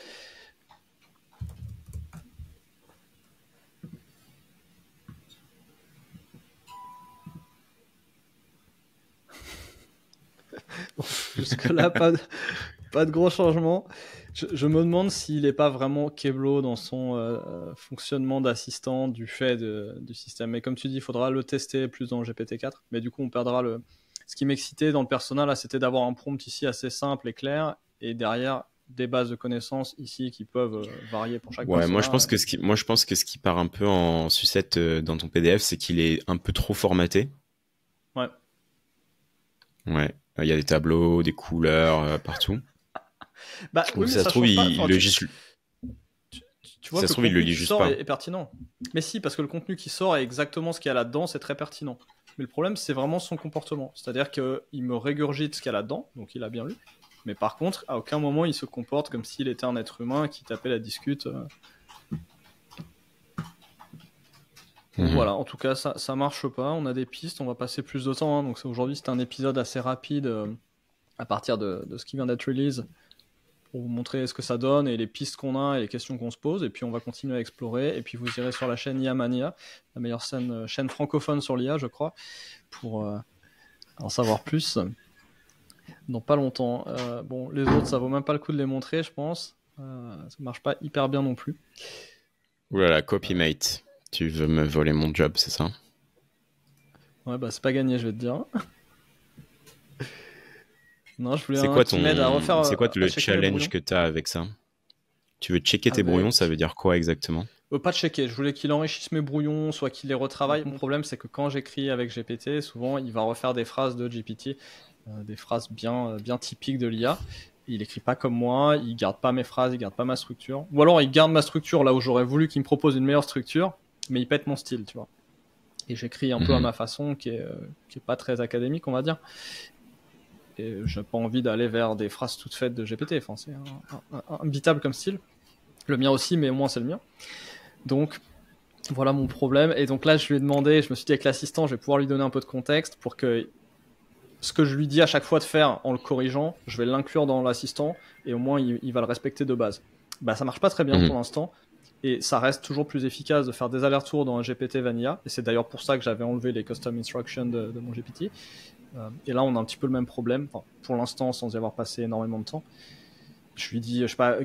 Jusque-là, pas de gros changements. Je me demande s'il n'est pas vraiment Keblo dans son fonctionnement d'assistant du fait du système. Mais comme tu dis, il faudra le tester plus dans GPT-4. Mais du coup, on perdra le... Ce qui m'excitait dans le persona, là, c'était d'avoir un prompt ici assez simple et clair. Et derrière, des bases de connaissances ici qui peuvent varier pour chaque persona. Moi, je pense que ce qui part un peu en sucette dans ton PDF, c'est qu'il est un peu trop formaté. Ouais. Ouais. Il y a des tableaux, des couleurs partout. Bah, oui, ça se trouve, il le juste. Tu vois, ça se trouve, il le lit juste pas. Est pertinent. Mais si, parce que le contenu qui sort est exactement ce qu'il y a là-dedans, c'est très pertinent. Mais le problème, c'est vraiment son comportement. C'est-à-dire qu'il me régurgite ce qu'il y a là-dedans, donc il a bien lu. Mais par contre, à aucun moment, il se comporte comme s'il était un être humain qui tapait la discute. Voilà, en tout cas, ça marche pas. On a des pistes, on va passer plus de temps. Hein. Donc aujourd'hui, c'est un épisode assez rapide à partir de ce qui vient d'être release pour vous montrer ce que ça donne et les pistes qu'on a et les questions qu'on se pose. Et puis on va continuer à explorer. Et puis vous irez sur la chaîne IA Mania, la meilleure chaîne francophone sur l'IA, je crois, pour en savoir plus. Dans pas longtemps. Bon, les autres, ça vaut même pas le coup de les montrer, je pense. Ça marche pas hyper bien non plus. Oulala, copymate. Tu veux me voler mon job, c'est ça? Ouais, bah c'est pas gagné, je vais te dire. Non, je voulais c'est quoi qui m'aide à refaire. C'est quoi le challenge que tu as avec ça? Tu veux checker tes brouillons, ça veut dire quoi exactement? Pas checker, je voulais qu'il enrichisse mes brouillons, soit qu'il les retravaille. Mon problème, c'est que quand j'écris avec GPT, souvent il va refaire des phrases de GPT, des phrases bien typiques de l'IA. Il écrit pas comme moi, il garde pas mes phrases, il garde pas ma structure. Ou alors il garde ma structure là où j'aurais voulu qu'il me propose une meilleure structure, mais il pète mon style, tu vois. Et j'écris un peu à ma façon, qui est pas très académique, on va dire. Et j'ai pas envie d'aller vers des phrases toutes faites de GPT. Enfin, c'est imbitable comme style. Le mien aussi, mais au moins c'est le mien. Donc voilà mon problème. Et donc là, je lui ai demandé, je me suis dit avec l'assistant, je vais pouvoir lui donner un peu de contexte pour que ce que je lui dis à chaque fois de faire en le corrigeant, je vais l'inclure dans l'assistant et au moins il va le respecter de base. Bah ça marche pas très bien pour l'instant. Et ça reste toujours plus efficace de faire des allers-retours dans un GPT Vanilla. Et c'est d'ailleurs pour ça que j'avais enlevé les custom instructions de mon GPT. Et là, on a un petit peu le même problème. Enfin, pour l'instant, sans y avoir passé énormément de temps. Je lui dis, je sais pas,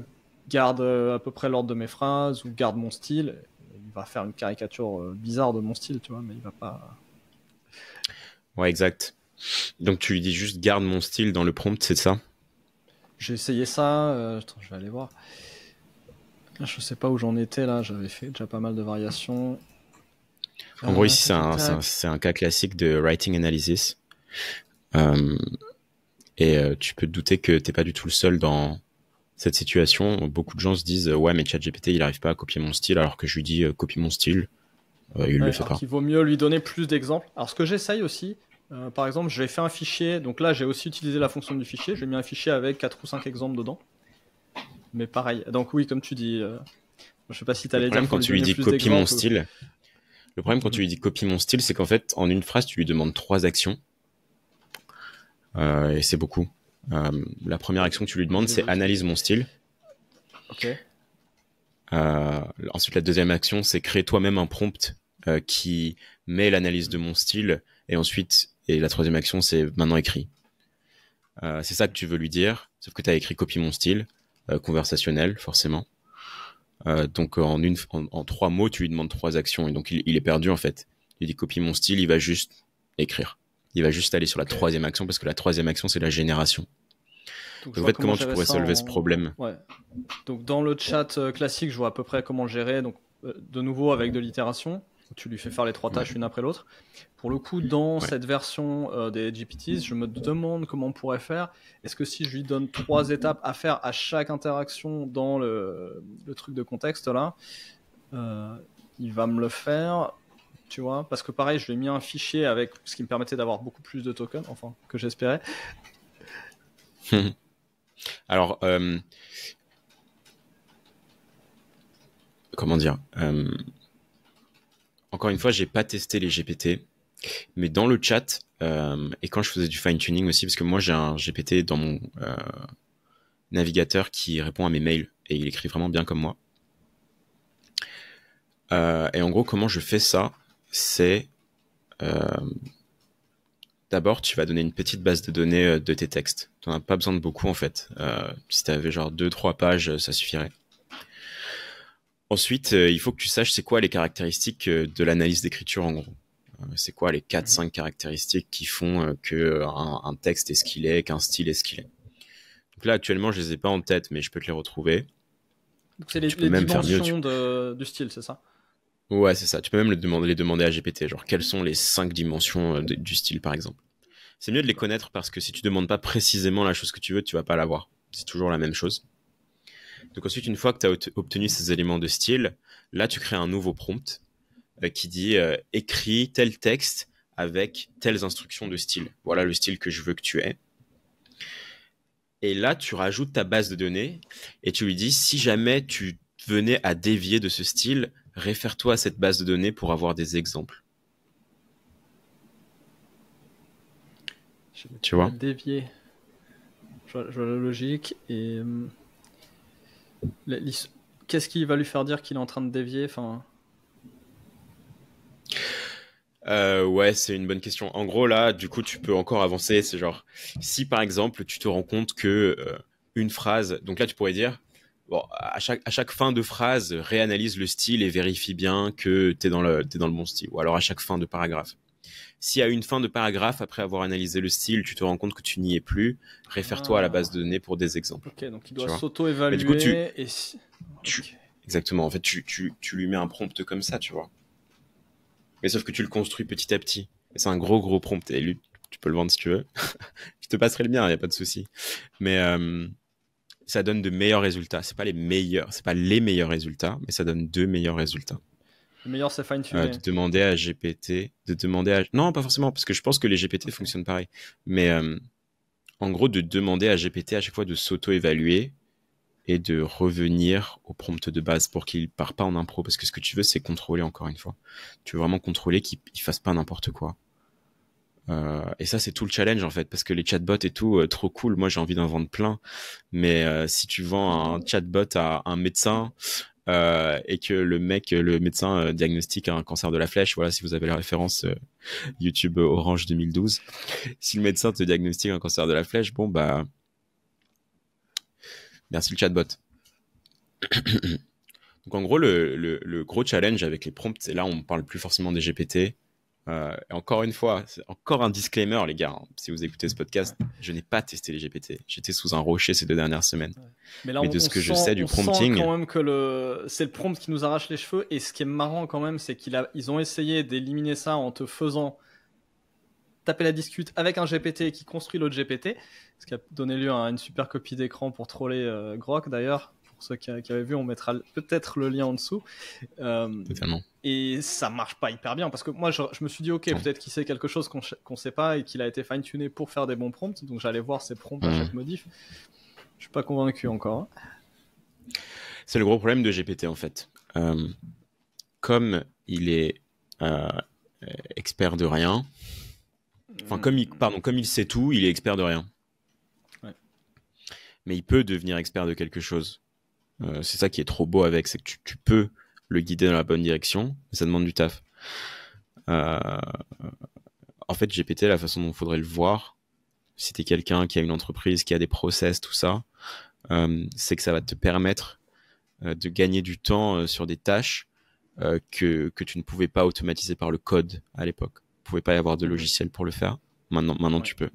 garde à peu près l'ordre de mes phrases ou garde mon style. Il va faire une caricature bizarre de mon style, tu vois, mais il va pas... Ouais, exact. Donc tu lui dis juste garde mon style dans le prompt, c'est ça? J'ai essayé ça. Attends, je vais aller voir. Je sais pas où j'en étais là, j'avais fait déjà pas mal de variations. En gros, ici, c'est un cas classique de writing analysis. Et tu peux te douter que t'es pas du tout le seul dans cette situation. Beaucoup de gens se disent ouais, mais ChatGPT il arrive pas à copier mon style, alors que je lui dis copie mon style, il le fait pas. Il vaut mieux lui donner plus d'exemples. Alors ce que j'essaye aussi, par exemple, j'ai fait un fichier, donc là j'ai aussi utilisé la fonction du fichier, j'ai mis un fichier avec 4 ou 5 exemples dedans. Mais pareil, donc oui, comme tu dis, je sais pas si t'allais dire quand tu lui dis copie mon style. Le problème quand tu lui dis copie mon style, c'est qu'en fait, en une phrase, tu lui demandes 3 actions. Et c'est beaucoup. La première action que tu lui demandes, c'est analyse mon style. Ok. Ensuite, la deuxième action, c'est créer toi-même un prompt qui met l'analyse de mon style. Et ensuite, la troisième action, c'est maintenant écrit. C'est ça que tu veux lui dire, sauf que tu as écrit copie mon style. Conversationnel, forcément. Donc en 3 mots, tu lui demandes 3 actions et donc il est perdu en fait. Il dit copie mon style, il va juste écrire. Il va juste aller sur la 3e action parce que la 3e action c'est la génération. Donc en fait, comment tu pourrais solver ce problème? Ouais. Donc dans le chat classique, je vois à peu près comment le gérer. Donc de nouveau avec de l'itération, tu lui fais faire les 3 tâches une après l'autre. Pour le coup, dans cette version des GPTs, je me demande comment on pourrait faire. Est-ce que si je lui donne 3 étapes à faire à chaque interaction dans le truc de contexte là, il va me le faire, tu vois? Parce que pareil, je lui ai mis un fichier avec ce qui me permettait d'avoir beaucoup plus de tokens, enfin que j'espérais. Alors, comment dire, encore une fois, j'ai pas testé les GPT, mais dans le chat, et quand je faisais du fine-tuning aussi, parce que moi j'ai un GPT dans mon navigateur qui répond à mes mails, et il écrit vraiment bien comme moi. Et en gros, comment je fais ça, c'est... D'abord, tu vas donner une petite base de données de tes textes. Tu n'en as pas besoin de beaucoup en fait. Si tu avais genre 2-3 pages, ça suffirait. Ensuite, il faut que tu saches c'est quoi les caractéristiques de l'analyse d'écriture en gros. C'est quoi les 4-5 caractéristiques qui font qu'un texte est ce qu'il est, qu'un style est ce qu'il est. Donc là, actuellement, je les ai pas en tête, mais je peux te les retrouver. Donc c'est les dimensions du style, c'est ça? Ouais, c'est ça. Tu peux même les demander à GPT, genre quelles sont les 5 dimensions du style, par exemple. C'est mieux de les connaître parce que si tu demandes pas précisément la chose que tu veux, tu vas pas l'avoir. C'est toujours la même chose. Donc ensuite, une fois que tu as obtenu ces éléments de style, là, tu crées un nouveau prompt qui dit écris tel texte avec telles instructions de style. Voilà le style que je veux que tu aies. Et là, tu rajoutes ta base de données et tu lui dis si jamais tu venais à dévier de ce style, réfère-toi à cette base de données pour avoir des exemples. Tu vois ? Dévier. Je vois la logique. Et qu'est-ce qui va lui faire dire qu'il est en train de dévier? Enfin... ouais, c'est une bonne question. En gros, là, du coup, tu peux encore avancer. C'est genre, si par exemple, tu te rends compte que une phrase, donc là, tu pourrais dire, bon, à chaque fin de phrase, réanalyse le style et vérifie bien que t'es dans le bon style. Ou alors à chaque fin de paragraphe. Si à une fin de paragraphe, après avoir analysé le style, tu te rends compte que tu n'y es plus, réfère-toi à la base de données pour des exemples. Ok, donc il doit s'auto-évaluer. Du coup, okay. Exactement. En fait, tu lui mets un prompt comme ça, tu vois. Mais sauf que tu le construis petit à petit. Et c'est un gros prompt. Et lui, tu peux le vendre si tu veux. Je te passerai le mien, il n'y a pas de souci. Mais ça donne de meilleurs résultats. C'est pas les meilleurs résultats, mais ça donne de meilleurs résultats. Le meilleur, c'est fine-tuner. De demander à GPT, non, pas forcément, parce que je pense que les GPT fonctionnent pareil. Mais en gros, de demander à GPT à chaque fois de s'auto-évaluer et de revenir au prompt de base pour qu'il part pas en impro. Parce que ce que tu veux, c'est contrôler encore une fois. Tu veux vraiment contrôler qu'il fasse pas n'importe quoi. Et ça, c'est tout le challenge en fait, parce que les chatbots et tout, trop cool. Moi, j'ai envie d'en vendre plein. Mais si tu vends un chatbot à un médecin et que le médecin diagnostique un cancer de la flèche, voilà, si vous avez la référence YouTube Orange 2012, si le médecin te diagnostique un cancer de la flèche, bon bah merci le chatbot. Donc en gros, le gros challenge avec les prompts, et là on parle plus forcément des GPT. Et encore une fois, c'est encore un disclaimer les gars, hein. Si vous écoutez ce podcast, je n'ai pas testé les GPT. J'étais sous un rocher ces 2 dernières semaines. Mais là, de ce que je sais du prompting, sent quand même que c'est le prompt qui nous arrache les cheveux. Et ce qui est marrant quand même, c'est qu'ils ont essayé d'éliminer ça en te faisant taper la discute avec un GPT qui construit l'autre GPT, ce qui a donné lieu à une super copie d'écran pour troller Grok d'ailleurs. Pour ceux qui avaient vu, on mettra peut-être le lien en dessous. Totalement. Et ça marche pas hyper bien parce que moi je me suis dit ok, peut-être qu'il sait quelque chose qu'on sait pas et qu'il a été fine-tuné pour faire des bons prompts, donc j'allais voir ses prompts à chaque modif. Je suis pas convaincu encore. C'est le gros problème de GPT en fait. Comme il est expert de rien, enfin comme il sait tout, il est expert de rien. Ouais. Mais il peut devenir expert de quelque chose. C'est ça qui est trop beau avec, c'est que tu peux le guider dans la bonne direction, mais ça demande du taf. En fait, GPT, la façon dont il faudrait le voir, si t'es quelqu'un qui a une entreprise, qui a des process, tout ça, c'est que ça va te permettre de gagner du temps sur des tâches que tu ne pouvais pas automatiser par le code à l'époque. Tu pouvais pas y avoir de logiciel pour le faire. Maintenant tu peux.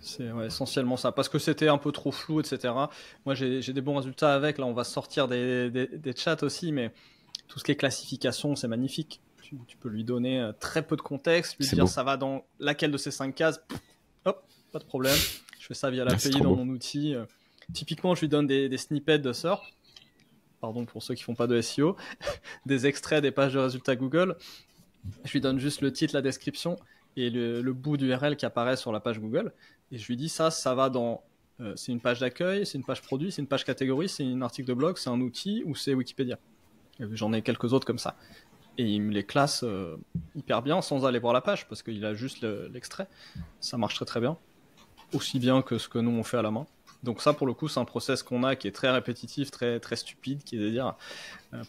C'est essentiellement ça, parce que c'était un peu trop flou, etc. Moi, j'ai des bons résultats avec. Là, on va sortir des chats aussi, mais tout ce qui est classification, c'est magnifique. Tu peux lui donner très peu de contexte, lui dire ça va dans laquelle de ces 5 cases, hop, pas de problème. Je fais ça via l'API dans mon outil. Typiquement, je lui donne des snippets de SERP, pardon pour ceux qui font pas de SEO, des extraits des pages de résultats Google. Je lui donne juste le titre, la description et le bout d'URL qui apparaît sur la page Google. Et je lui dis ça va dans... c'est une page d'accueil, c'est une page produit, c'est une page catégorie, c'est un article de blog, c'est un outil ou c'est Wikipédia. J'en ai quelques autres comme ça. Et il me les classe hyper bien sans aller voir la page parce qu'il a juste l'extrait. Ça marche très très bien. Aussi bien que ce que nous on fait à la main. Donc ça pour le coup c'est un process qu'on a qui est très répétitif, très, très stupide, qui est de dire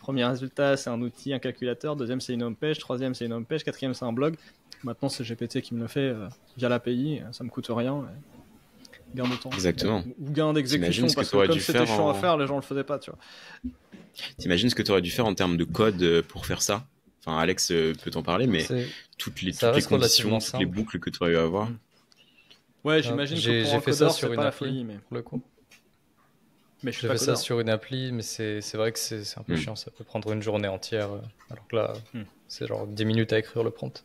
premier résultat c'est un outil, un calculateur, deuxième c'est une homepage, troisième c'est une homepage, quatrième c'est un blog. Maintenant c'est GPT qui me le fait via l'API, ça me coûte rien. Gain de temps. Exactement. Ou gain d'exécution parce que comme c'était chiant à faire, les gens le faisaient pas, tu vois. T'imagines ce que tu aurais dû faire en termes de code pour faire ça? Enfin, Alex peut t'en parler, mais toutes les conditions, toutes les boucles que tu aurais eu à avoir. Ouais, j'imagine que pour un codeur, c'est pas la folie, mais pour le coup. Mais j'ai fait ça sur une appli, mais c'est vrai que c'est un peu chiant. Ça peut prendre une journée entière, alors que là, c'est genre 10 minutes à écrire le prompt.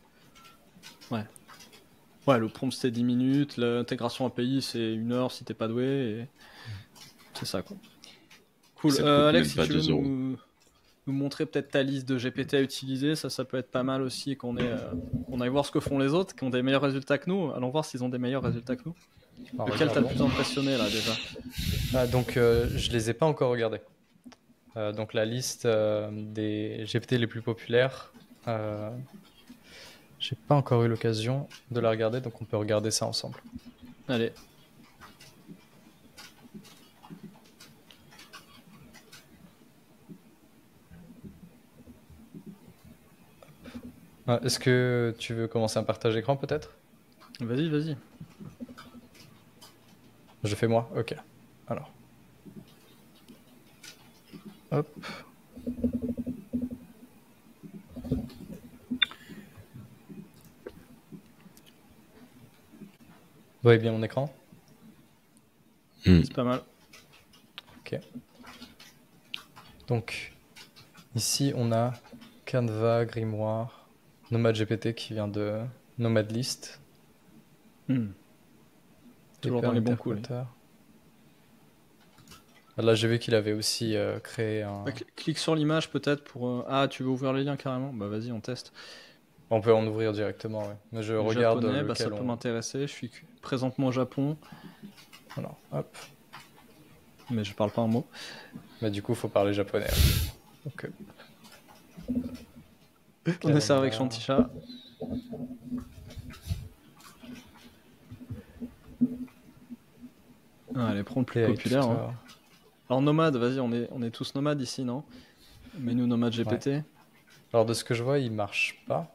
Ouais, le prompt c'était 10 minutes, l'intégration API c'est 1 heure si t'es pas doué, et c'est ça quoi. Cool. Alex, si tu veux nous montrer peut-être ta liste de GPT à utiliser, ça peut être pas mal aussi qu'on aille voir ce que font les autres, qui ont des meilleurs résultats que nous. Allons voir s'ils ont des meilleurs résultats que nous. Lequel t'as le plus impressionné là déjà? Donc je les ai pas encore regardés. Donc la liste des GPT les plus populaires, j'ai pas encore eu l'occasion de la regarder, donc on peut regarder ça ensemble. Allez. Est-ce que tu veux commencer un partage écran peut-être? Vas-y. Je fais moi? Ok. Alors. Hop. Vous voyez bien mon écran? C'est pas mal. Ok. Donc, ici on a Canva, Grimoire, Nomad GPT qui vient de Nomad List. Toujours dans les bons coups. Là, j'ai vu qu'il avait aussi créé un... Clique sur l'image peut-être pour... Ah, tu veux ouvrir les liens carrément? Bah vas-y, on teste. On peut en ouvrir directement, ouais. Mais je regarde japonais, ça peut m'intéresser. Je suis présentement au Japon. Alors, hop. Mais je parle pas un mot. Mais du coup, faut parler japonais. Donc, on est servi avec Shantisha. Les prompts plus populaires. Hein. Alors nomade, vas-y, on est tous nomades ici, non? Mets-nous nomade GPT. Ouais. Alors de ce que je vois, il marche pas.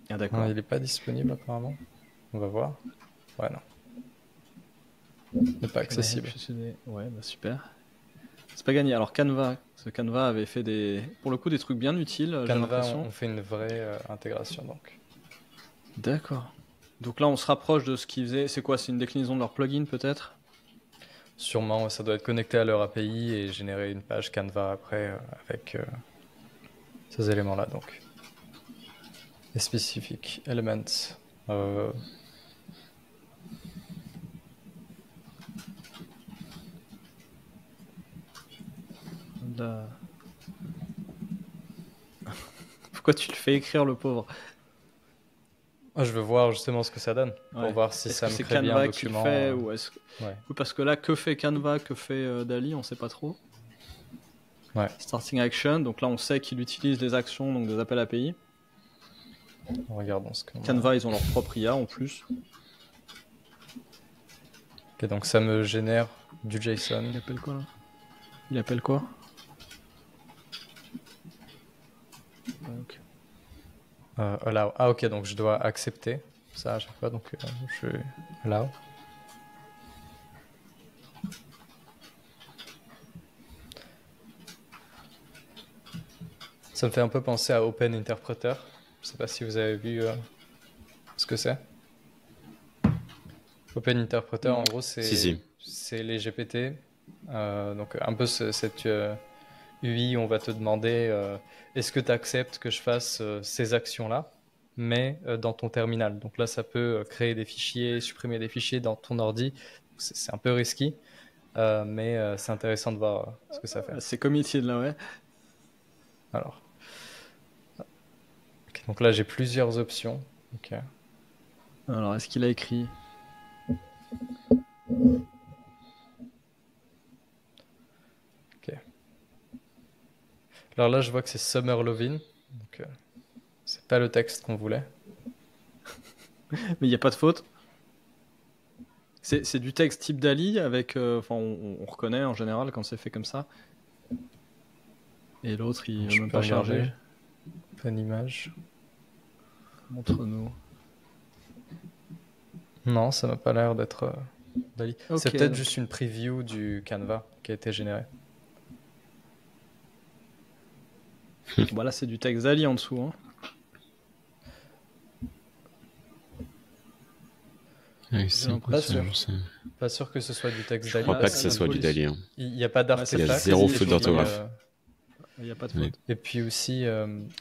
Ah d'accord. Il est pas disponible apparemment. On va voir. Ouais, non. Il n'est pas accessible. Ouais, bah super. C'est pas gagné. Alors Canva, Canva avait fait pour le coup des trucs bien utiles. Canva, on fait une vraie intégration donc. D'accord. Donc là, on se rapproche de ce qu'ils faisaient. C'est quoi? C'est une déclinaison de leur plugin peut-être? Sûrement, ça doit être connecté à leur API et générer une page Canva après avec ces éléments-là. Donc, les specific elements. Pourquoi tu le fais écrire, le pauvre? Je veux voir justement ce que ça donne pour voir si ça me crée bien un document. Fait, ou est-ce que... Oui, parce que là, que fait Canva, que fait Dali, on sait pas trop. Ouais. Starting action, donc là on sait qu'il utilise les actions, donc des appels API. Regardons ce que Canva, ils ont leur propre IA en plus. Ok, donc ça me génère du JSON. Il appelle quoi là? Il appelle quoi? Allow. Ah ok, donc je dois accepter ça à chaque fois, donc je allow. Ça me fait un peu penser à Open Interpreter. Je sais pas si vous avez vu ce que c'est. Open Interpreter, en gros, Si. c'est les GPT. Donc, un peu cette UI, on va te demander est-ce que tu acceptes que je fasse ces actions-là, mais dans ton terminal. Donc là, ça peut créer des fichiers, supprimer des fichiers dans ton ordi. C'est un peu risky, mais c'est intéressant de voir ce que ça fait. C'est committed là, ouais. Alors, ok, donc là, j'ai plusieurs options. Ok. Alors, est-ce qu'il a écrit? Alors là, je vois que c'est Summer Lovin. Donc, c'est pas le texte qu'on voulait. Mais il n'y a pas de faute. C'est du texte type Dali avec. Enfin, on reconnaît en général quand c'est fait comme ça. Et l'autre, il Je veut même peux pas charger. regarder. Pas d'image. Montre-nous. Non, ça m'a pas l'air d'être Dali. Ok, C'est peut-être donc. juste une preview du Canva qui a été généré. Bon, là, c'est du texte Dali en dessous. Hein. Ouais, J'ai Pas sûr. Pas sûr que ce soit du texte Je Dali. crois pas que c'est ça la soit du police. Dali. Hein. Il n'y a pas Il y a d'artefact. zéro faute d'orthographe. Il n'y a pas de Ouais. faute. Et puis aussi,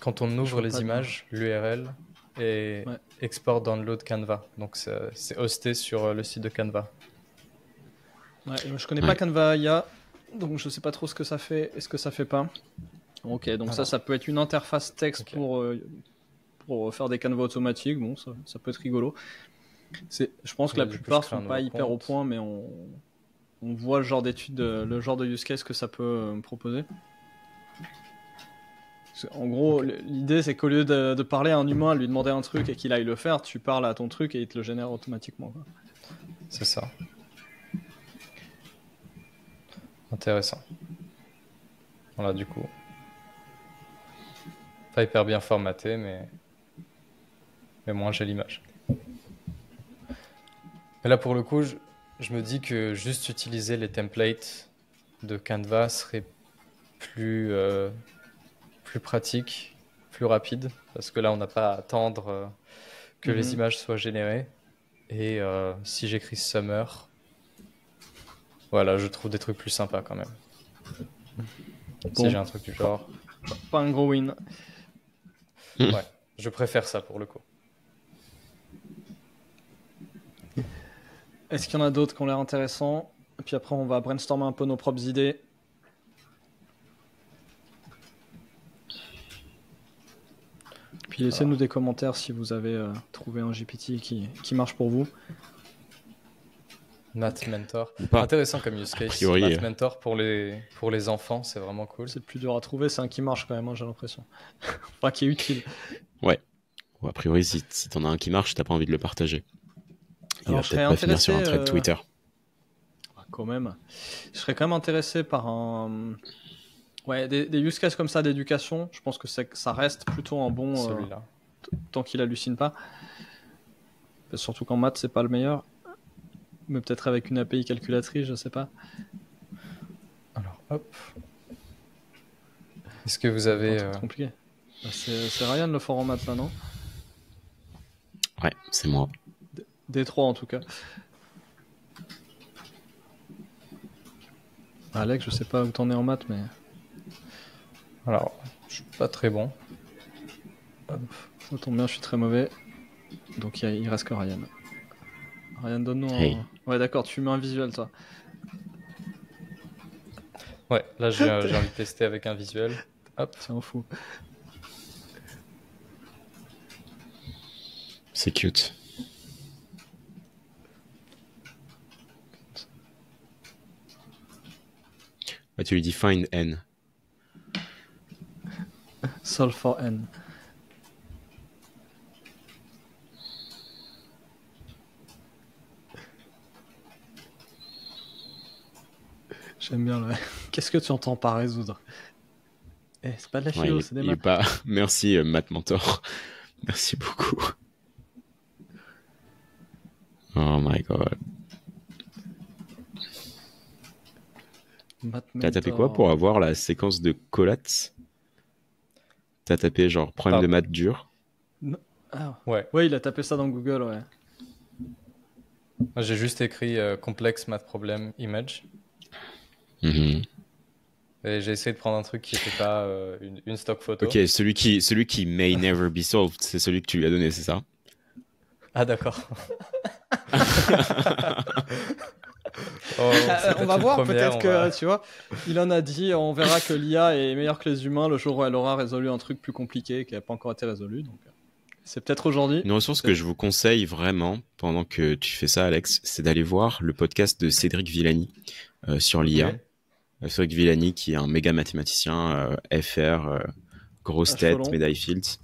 quand on Je ouvre vois les pas de- images, l'URL est Ouais. export download Canva. Donc c'est hosté sur le site de Canva. Ouais, je connais Ouais. pas Canva IA, donc je sais pas trop ce que ça fait et ce que ça fait pas. Ok, donc Alors. ça peut être une interface texte Ok. pour faire des canevas automatiques. Bon, ça peut être rigolo. Je pense que la Du coup, plupart je crée un sont pas nouveau hyper au compte. point, mais on voit le genre d'étude, le genre de use case que ça peut proposer. En gros, Ok. l'idée c'est qu'au lieu de parler à un humain, lui demander un truc et qu'il aille le faire, tu parles à ton truc et il te le génère automatiquement. Quoi. C'est ça. Intéressant. Voilà, du coup. Pas hyper bien formaté, mais moins j'ai l'image. Mais là, pour le coup, je me dis que juste utiliser les templates de Canva serait plus, plus pratique, plus rapide, parce que là, on n'a pas à attendre que les images soient générées. Et si j'écris Summer, voilà, je trouve des trucs plus sympas quand même. Bon. Si j'ai un truc du genre. Pas un gros win. Ouais, je préfère ça pour le coup. Est-ce qu'il y en a d'autres qui ont l'air intéressants? Et puis après, on va brainstormer un peu nos propres idées. Puis laissez-nous des commentaires si vous avez trouvé un GPT qui marche pour vous. Math Mentor. Pas. Intéressant comme use case. priori, Math Mentor pour les enfants, c'est vraiment cool. C'est le plus dur à trouver, c'est un qui marche quand même, hein, j'ai l'impression. Enfin, qui est utile. Ouais. Ou a priori, si t'en as un qui marche, t'as pas envie de le partager. Il Alors, va je peut-être serais pas finir sur un intéressé, thread Twitter. Quand même. Je serais quand même intéressé par ouais, des use cases comme ça d'éducation. Je pense que ça reste plutôt un bon Celui-là. tant qu'il hallucine pas. Surtout qu'en maths, c'est pas le meilleur. Mais peut-être avec une API calculatrice, je sais pas. Alors, hop. Est-ce que vous avez... C'est compliqué. C'est Ryan le fort en maths là, non? Ouais, c'est moi. D3 en tout cas. Alex, je sais pas où t'en es en maths, mais... Alors, je suis pas très bon. Hop. Ça tombe bien, je suis très mauvais. Donc il reste que Ryan. Ryan, donne-nous un... Hey. Ouais, d'accord, tu mets un visuel, toi. Ouais, là j'ai envie de tester avec un visuel. Hop. C'est un fou. C'est cute. Ah, tu lui dis find n. Solve for n. J'aime bien le... Qu'est-ce que tu entends par résoudre? Eh, c'est pas de la philo, Ouais, c'est des il est maths. pas... Merci, Matt Mentor. Merci beaucoup. Oh my god. Math T'as tapé mentor. quoi pour avoir la séquence de Collatz? T'as tapé genre problème de maths dur. Ah. Ouais. Ouais, il a tapé ça dans Google, ouais. Moi, j'ai juste écrit complexe math problem image. Mhm. Et j'ai essayé de prendre un truc qui n'était pas une stock photo. Ok, celui qui may never be solved, c'est celui que tu lui as donné, c'est ça? Ah, d'accord. Oh, On va voir, peut-être que, tu vois, il en a dit, on verra que l'IA est meilleure que les humains le jour où elle aura résolu un truc plus compliqué qui n'a pas encore été résolu. Donc, c'est peut-être aujourd'hui. Une ressource que je vous conseille vraiment, pendant que tu fais ça, Alex, c'est d'aller voir le podcast de Cédric Villani sur l'IA. Ok. Cédric Villani, qui est un méga mathématicien, FR, grosse tête, Chelon. médaille Fields,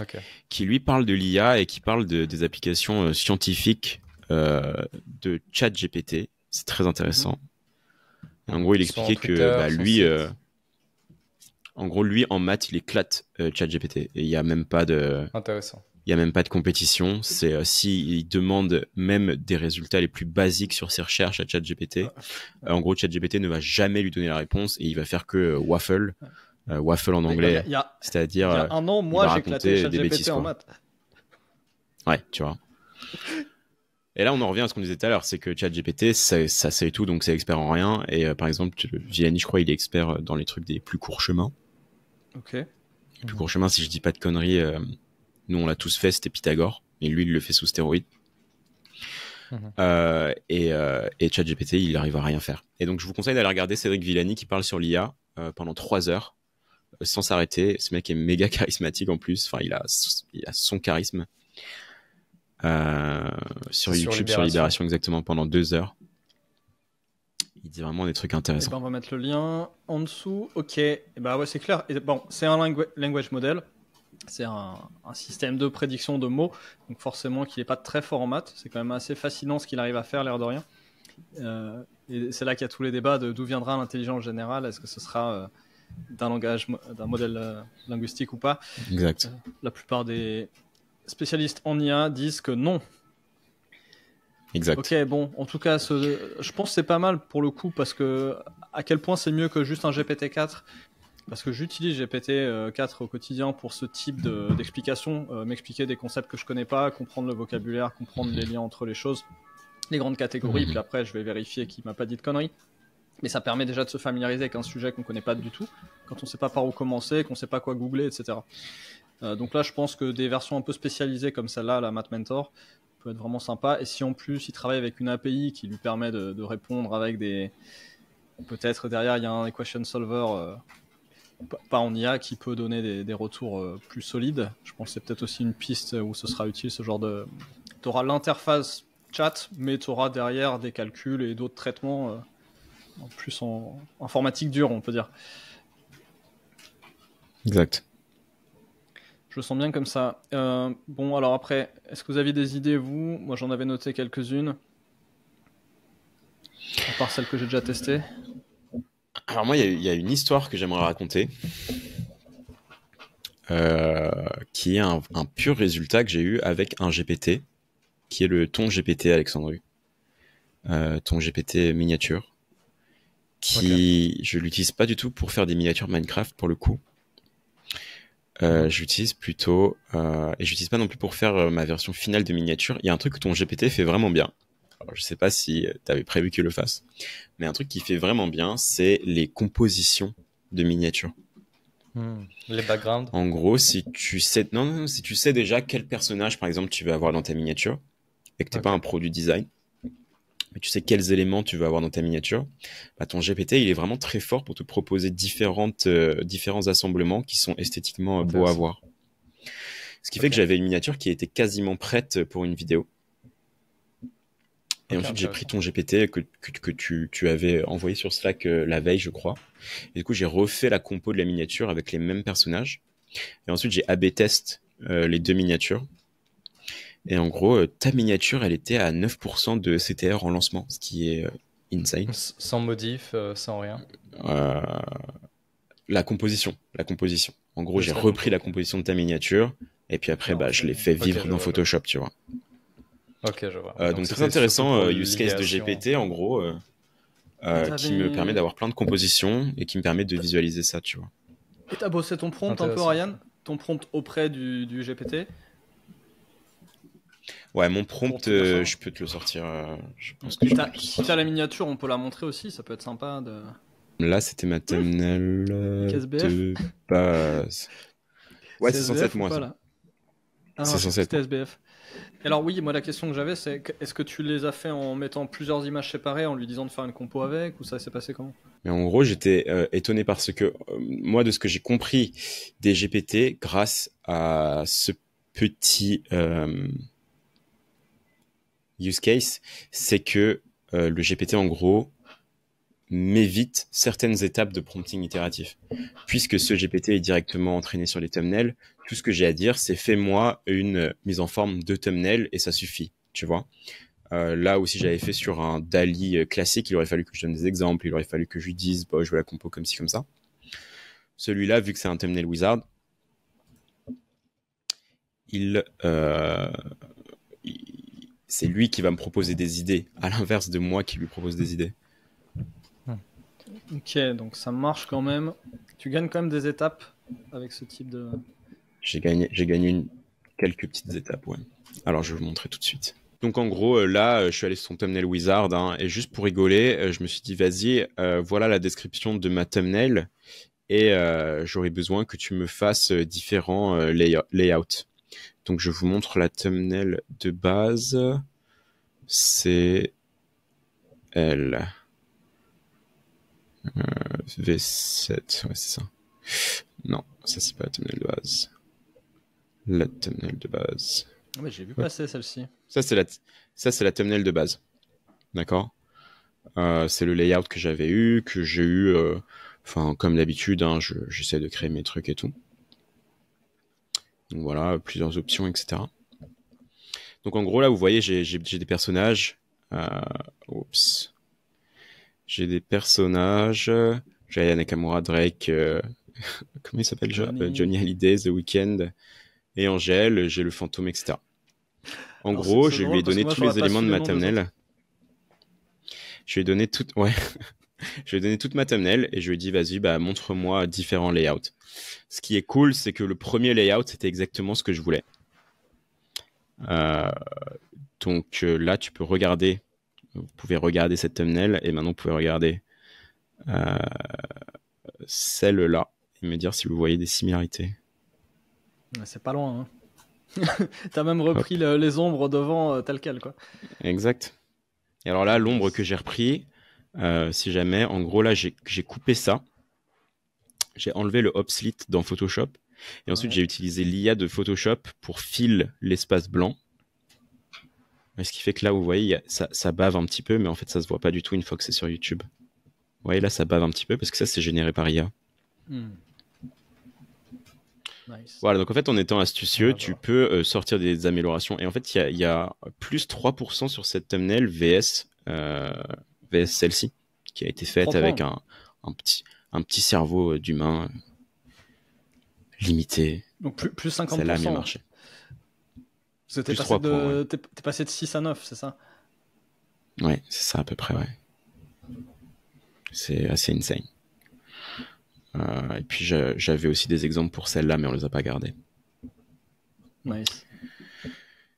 Ok. qui lui parle de l'IA et qui parle des applications scientifiques de ChatGPT. C'est très intéressant. Et en gros, il Son expliquait que Twitter, son lui, site. en gros, lui en maths, il éclate ChatGPT et il y a même pas de Intéressant. il y a même pas de compétition. C'est si il demande même des résultats les plus basiques sur ses recherches à ChatGPT, en gros, ChatGPT ne va jamais lui donner la réponse et il va faire que waffle. Waffle en anglais, Il y a c'est-à-dire un an, il moi, va j'ai éclaté raconter des ChatGPT bêtises, en quoi. maths. Ouais, tu vois. Et là, on en revient à ce qu'on disait tout à l'heure, c'est que ChatGPT, ça sait tout, donc c'est expert en rien. Et par exemple, Villani, je crois, il est expert dans les trucs des plus courts chemins. Ok. Les plus courts chemins, si je dis pas de conneries, nous on l'a tous fait, c'était Pythagore, et lui il le fait sous stéroïdes. Et ChatGPT, il arrive à rien faire. Et donc je vous conseille d'aller regarder Cédric Villani qui parle sur l'IA pendant 3 heures sans s'arrêter. Ce mec est méga charismatique en plus. Enfin, il a son charisme. Sur YouTube, sur Libération, exactement, pendant 2 heures. Il dit vraiment des trucs intéressants. Et ben, on va mettre le lien en dessous. Ok. Et bah ouais, c'est clair. Et bon, c'est un language model. C'est un système de prédiction de mots. Donc forcément qu'il n'est pas très fort en maths. C'est quand même assez fascinant ce qu'il arrive à faire, l'air de rien. Et c'est là qu'il y a tous les débats de d'où viendra l'intelligence générale. Est-ce que ce sera d'un modèle linguistique ou pas? Exact. La plupart des spécialistes en IA disent que non. Exact. Ok, bon, en tout cas, je pense que c'est pas mal pour le coup, parce que à quel point c'est mieux que juste un GPT-4, parce que j'utilise GPT-4 au quotidien pour ce type d'explication, m'expliquer des concepts que je connais pas, comprendre le vocabulaire, comprendre les liens entre les choses, les grandes catégories, puis après je vais vérifier qu'il m'a pas dit de conneries. Mais ça permet déjà de se familiariser avec un sujet qu'on connaît pas du tout, quand on sait pas par où commencer, qu'on sait pas quoi googler, etc. Donc là, je pense que des versions un peu spécialisées comme celle-là, la Math Mentor, peut être vraiment sympa. Et si en plus il travaille avec une API qui lui permet de répondre avec des... Peut-être derrière il y a un equation solver, pas en IA, qui peut donner des retours plus solides. Je pense que c'est peut-être aussi une piste où ce sera utile, ce genre de... Tu auras l'interface chat, mais tu auras derrière des calculs et d'autres traitements, en plus en informatique dure, on peut dire. Exact. Je le sens bien comme ça. Bon, alors après, est-ce que vous aviez des idées, vous? Moi, j'en avais noté quelques-unes. À part celles que j'ai déjà testées. Alors moi, il y a une histoire que j'aimerais raconter, qui est un pur résultat que j'ai eu avec un GPT, qui est le ton GPT Alexandru. Ton GPT miniature, qui je l'utilise pas du tout pour faire des miniatures Minecraft pour le coup. J'utilise plutôt, et j'utilise pas non plus pour faire ma version finale de miniature. Il y a un truc que ton GPT fait vraiment bien. Alors, je sais pas si t'avais prévu qu'il le fasse, mais un truc qui fait vraiment bien, c'est les compositions de miniatures. Les backgrounds. En gros, si tu sais déjà quel personnage, par exemple, tu veux avoir dans ta miniature, et que t'es pas un pro du design, mais tu sais quels éléments tu veux avoir dans ta miniature, bah, ton GPT, il est vraiment très fort pour te proposer différents assemblements qui sont esthétiquement beaux à voir. Ce qui fait que j'avais une miniature qui était quasiment prête pour une vidéo. Et ensuite, j'ai pris ton GPT que tu avais envoyé sur Slack la veille, je crois. Et du coup, j'ai refait la compo de la miniature avec les mêmes personnages. Et ensuite, j'ai A/B test les deux miniatures. Et en gros, ta miniature, elle était à 9% de CTR en lancement, ce qui est insane. Sans modif, sans rien. La composition. En gros, j'ai repris la composition de ta miniature, et puis après, je l'ai fait vivre dans Photoshop, tu vois. Ok, je vois. Donc très intéressant, use case de GPT, en gros, qui me permet d'avoir plein de compositions, et qui me permet de visualiser ça, tu vois. Et t'as bossé ton prompt un peu, Intéressant. Ryan? Ton prompt auprès du GPT? Ouais, mon Pour prompt, te dire ça. je peux te le sortir. Je pense que je peux te le Si sortir. t'as la miniature, on peut la montrer aussi, ça peut être sympa de. Là, c'était ma thumbnail SBF? de base. Ouais, C'est c'est censé être SBF ou moi, pas ça. là? Ah non, C'est j'ai cru censé que être c'était moi. SBF. Alors oui, moi la question que j'avais c'est est-ce que tu les as fait en mettant plusieurs images séparées, en lui disant de faire une compo avec, ou ça s'est passé comment? Mais en gros, j'étais étonné parce que moi, de ce que j'ai compris des GPT, grâce à ce petit use case, c'est que le GPT, en gros, m'évite certaines étapes de prompting itératif. Puisque ce GPT est directement entraîné sur les thumbnails, tout ce que j'ai à dire, c'est fais-moi une mise en forme de thumbnail et ça suffit, tu vois. Là aussi, j'avais fait sur un DALL-E classique, il aurait fallu que je donne des exemples, il aurait fallu que je lui dise, bah, je veux la compo comme ci, comme ça. Celui-là, vu que c'est un thumbnail wizard, il, euh, c'est lui qui va me proposer des idées, à l'inverse de moi qui lui propose des idées. Ok, donc ça marche quand même. Tu gagnes quand même des étapes avec ce type de. J'ai gagné quelques petites étapes, ouais. Alors, je vais vous montrer tout de suite. Donc, en gros, là, je suis allé sur son thumbnail wizard, hein, et juste pour rigoler, je me suis dit, vas-y, voilà la description de ma thumbnail, et j'aurais besoin que tu me fasses différents layouts. Donc, je vous montre la thumbnail de base. C'est elle. V7, ouais, c'est ça. Non, ça, c'est pas la thumbnail de base. La thumbnail de base. Ah, mais j'ai vu Ouais. passer celle-ci. Ça, c'est la thumbnail de base. D'accord. C'est le layout que j'avais eu, que j'ai eu, enfin, comme d'habitude, hein, j'essaie de créer mes trucs et tout. Donc voilà, plusieurs options, etc. Donc en gros, là, vous voyez, j'ai des personnages. Oups. J'ai des personnages. J'ai Aya Nakamura, Drake, comment il s'appelle déjà Johnny Hallyday, The Weeknd et Angèle. J'ai le fantôme, etc. En Alors, gros, c'est je lui ai drôle parce que donné moi tous j'aurais les pas éléments su de les ma noms des autres. thumbnail. Je lui ai donné je lui ai donné toute ma thumbnail et je lui ai dit, vas-y, bah, montre-moi différents layouts. Ce qui est cool, c'est que le premier layout, c'était exactement ce que je voulais. Donc là, tu peux regarder, vous pouvez regarder cette thumbnail et maintenant vous pouvez regarder celle-là et me dire si vous voyez des similarités. C'est pas loin, hein. T'as même repris Hop, les ombres devant tel quel, quoi. exact. Et alors là, l'ombre que Nice. j'ai repris, si jamais, en gros là, j'ai coupé ça. J'ai enlevé le hop-slit dans Photoshop. Et ensuite, Ouais. j'ai utilisé l'IA de Photoshop pour filer l'espace blanc. Ce qui fait que là, vous voyez, ça bave un petit peu, mais en fait, ça se voit pas du tout une fois que c'est sur YouTube. Vous voyez, là, ça bave un petit peu parce que ça, c'est généré par IA. Nice. Voilà, donc en fait, en étant astucieux, Ouais, tu voilà. peux sortir des améliorations. Et en fait, il y a plus 3% sur cette thumbnail VS celle-ci, qui a été faite 3 avec points. un petit cerveau d'humain limité. Donc plus Celle-là a mieux 50%. marché. Parce que Plus 3 points, ouais. t'es passé de 6 à 9, c'est ça? Ouais, c'est ça à peu près, ouais. C'est assez insane. Et puis j'avais aussi des exemples pour celle-là, mais on les a pas gardés. Nice.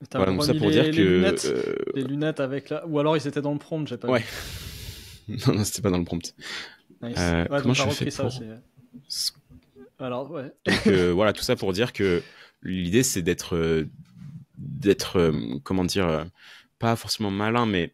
T'as Voilà, donc ça remis pour dire les que... lunettes, les lunettes avec la. Ou alors ils étaient dans le prompt, j'ai pas Ouais. vu. Non, non, c'était pas dans le prompt. Nice. Comment donc je t'as fais repris ça pour... aussi. Alors, ouais. Donc voilà, tout ça pour dire que l'idée c'est d'être, comment dire, pas forcément malin, mais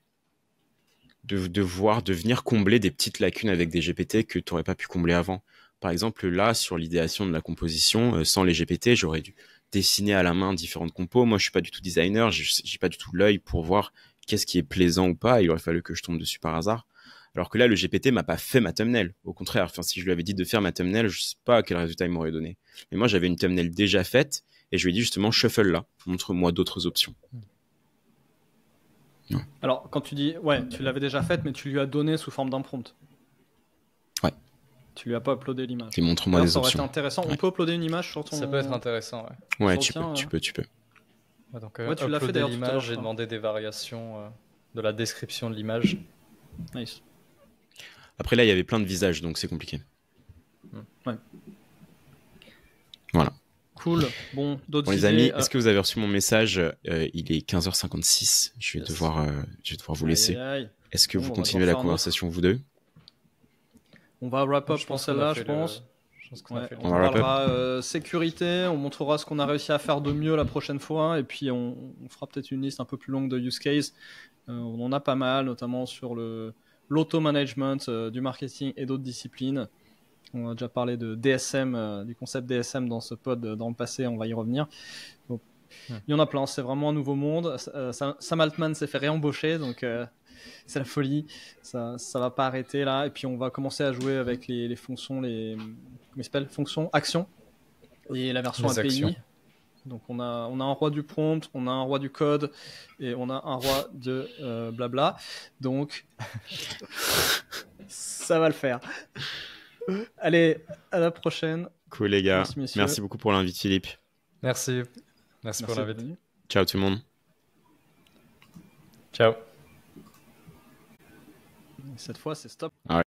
de venir combler des petites lacunes avec des GPT que tu n'aurais pas pu combler avant. Par exemple, là, sur l'idéation de la composition, sans les GPT, j'aurais dû dessiner à la main différentes compos. Moi, je suis pas du tout designer, j'ai pas du tout l'œil pour voir qu'est-ce qui est plaisant ou pas. Il aurait fallu que je tombe dessus par hasard. Alors que là, le GPT m'a pas fait ma thumbnail. Au contraire, enfin, si je lui avais dit de faire ma thumbnail, je sais pas quel résultat il m'aurait donné. Mais moi, j'avais une thumbnail déjà faite et je lui ai dit justement, shuffle là, montre-moi d'autres options. Ouais. Alors, quand tu dis, ouais, tu l'avais déjà faite, mais tu lui as donné sous forme d'un prompt. Ouais. Tu lui as pas uploadé l'image. Et montre-moi Alors, des ça aurait été options. intéressant. Ouais. On peut uploader une image sur ton. Ça peut être intéressant, ouais. Ouais, sur le tu tien, peux. Ouais, donc, Ouais, tu l'as fait uploader d'ailleurs tout à l'heure, l'image je et crois. demander des variations de la description de l'image. Nice. Après là, il y avait plein de visages, donc c'est compliqué. Ouais. Voilà. Cool. Bon, d'autres Bon, les idées, amis, est-ce que vous avez reçu mon message? Il est 15h56. Je vais Yes. devoir vous laisser. Aïe, aïe, aïe. Est-ce que Bon, vous on va continuez devoir la faire un conversation, vous deux? On va wrap up Je pour pense qu'on a celle-là, fait je pense. Je pense qu'on a Ouais, fait le on On va wrap up. parlera sécurité, on montrera ce qu'on a réussi à faire de mieux la prochaine fois, et puis on fera peut-être une liste un peu plus longue de use cases. On en a pas mal, notamment sur l'auto-management, du marketing et d'autres disciplines. On a déjà parlé de DSM, du concept DSM dans ce pod dans le passé, on va y revenir. Donc, il y en a plein, c'est vraiment un nouveau monde. Sam Altman s'est fait réembaucher, donc c'est la folie. Ça va pas arrêter là. Et puis on va commencer à jouer avec les fonctions, comment il s'appelle, fonctions, actions et la version Les API. actions. Donc on a un roi du prompt, on a un roi du code et on a un roi de blabla. Donc ça va le faire. Allez, à la prochaine. Cool, les gars. Merci, messieurs. Merci beaucoup pour l'invite, Philippe. Merci. Merci pour d'être l'invite. venus. Ciao tout le monde. Ciao. Cette fois, c'est stop.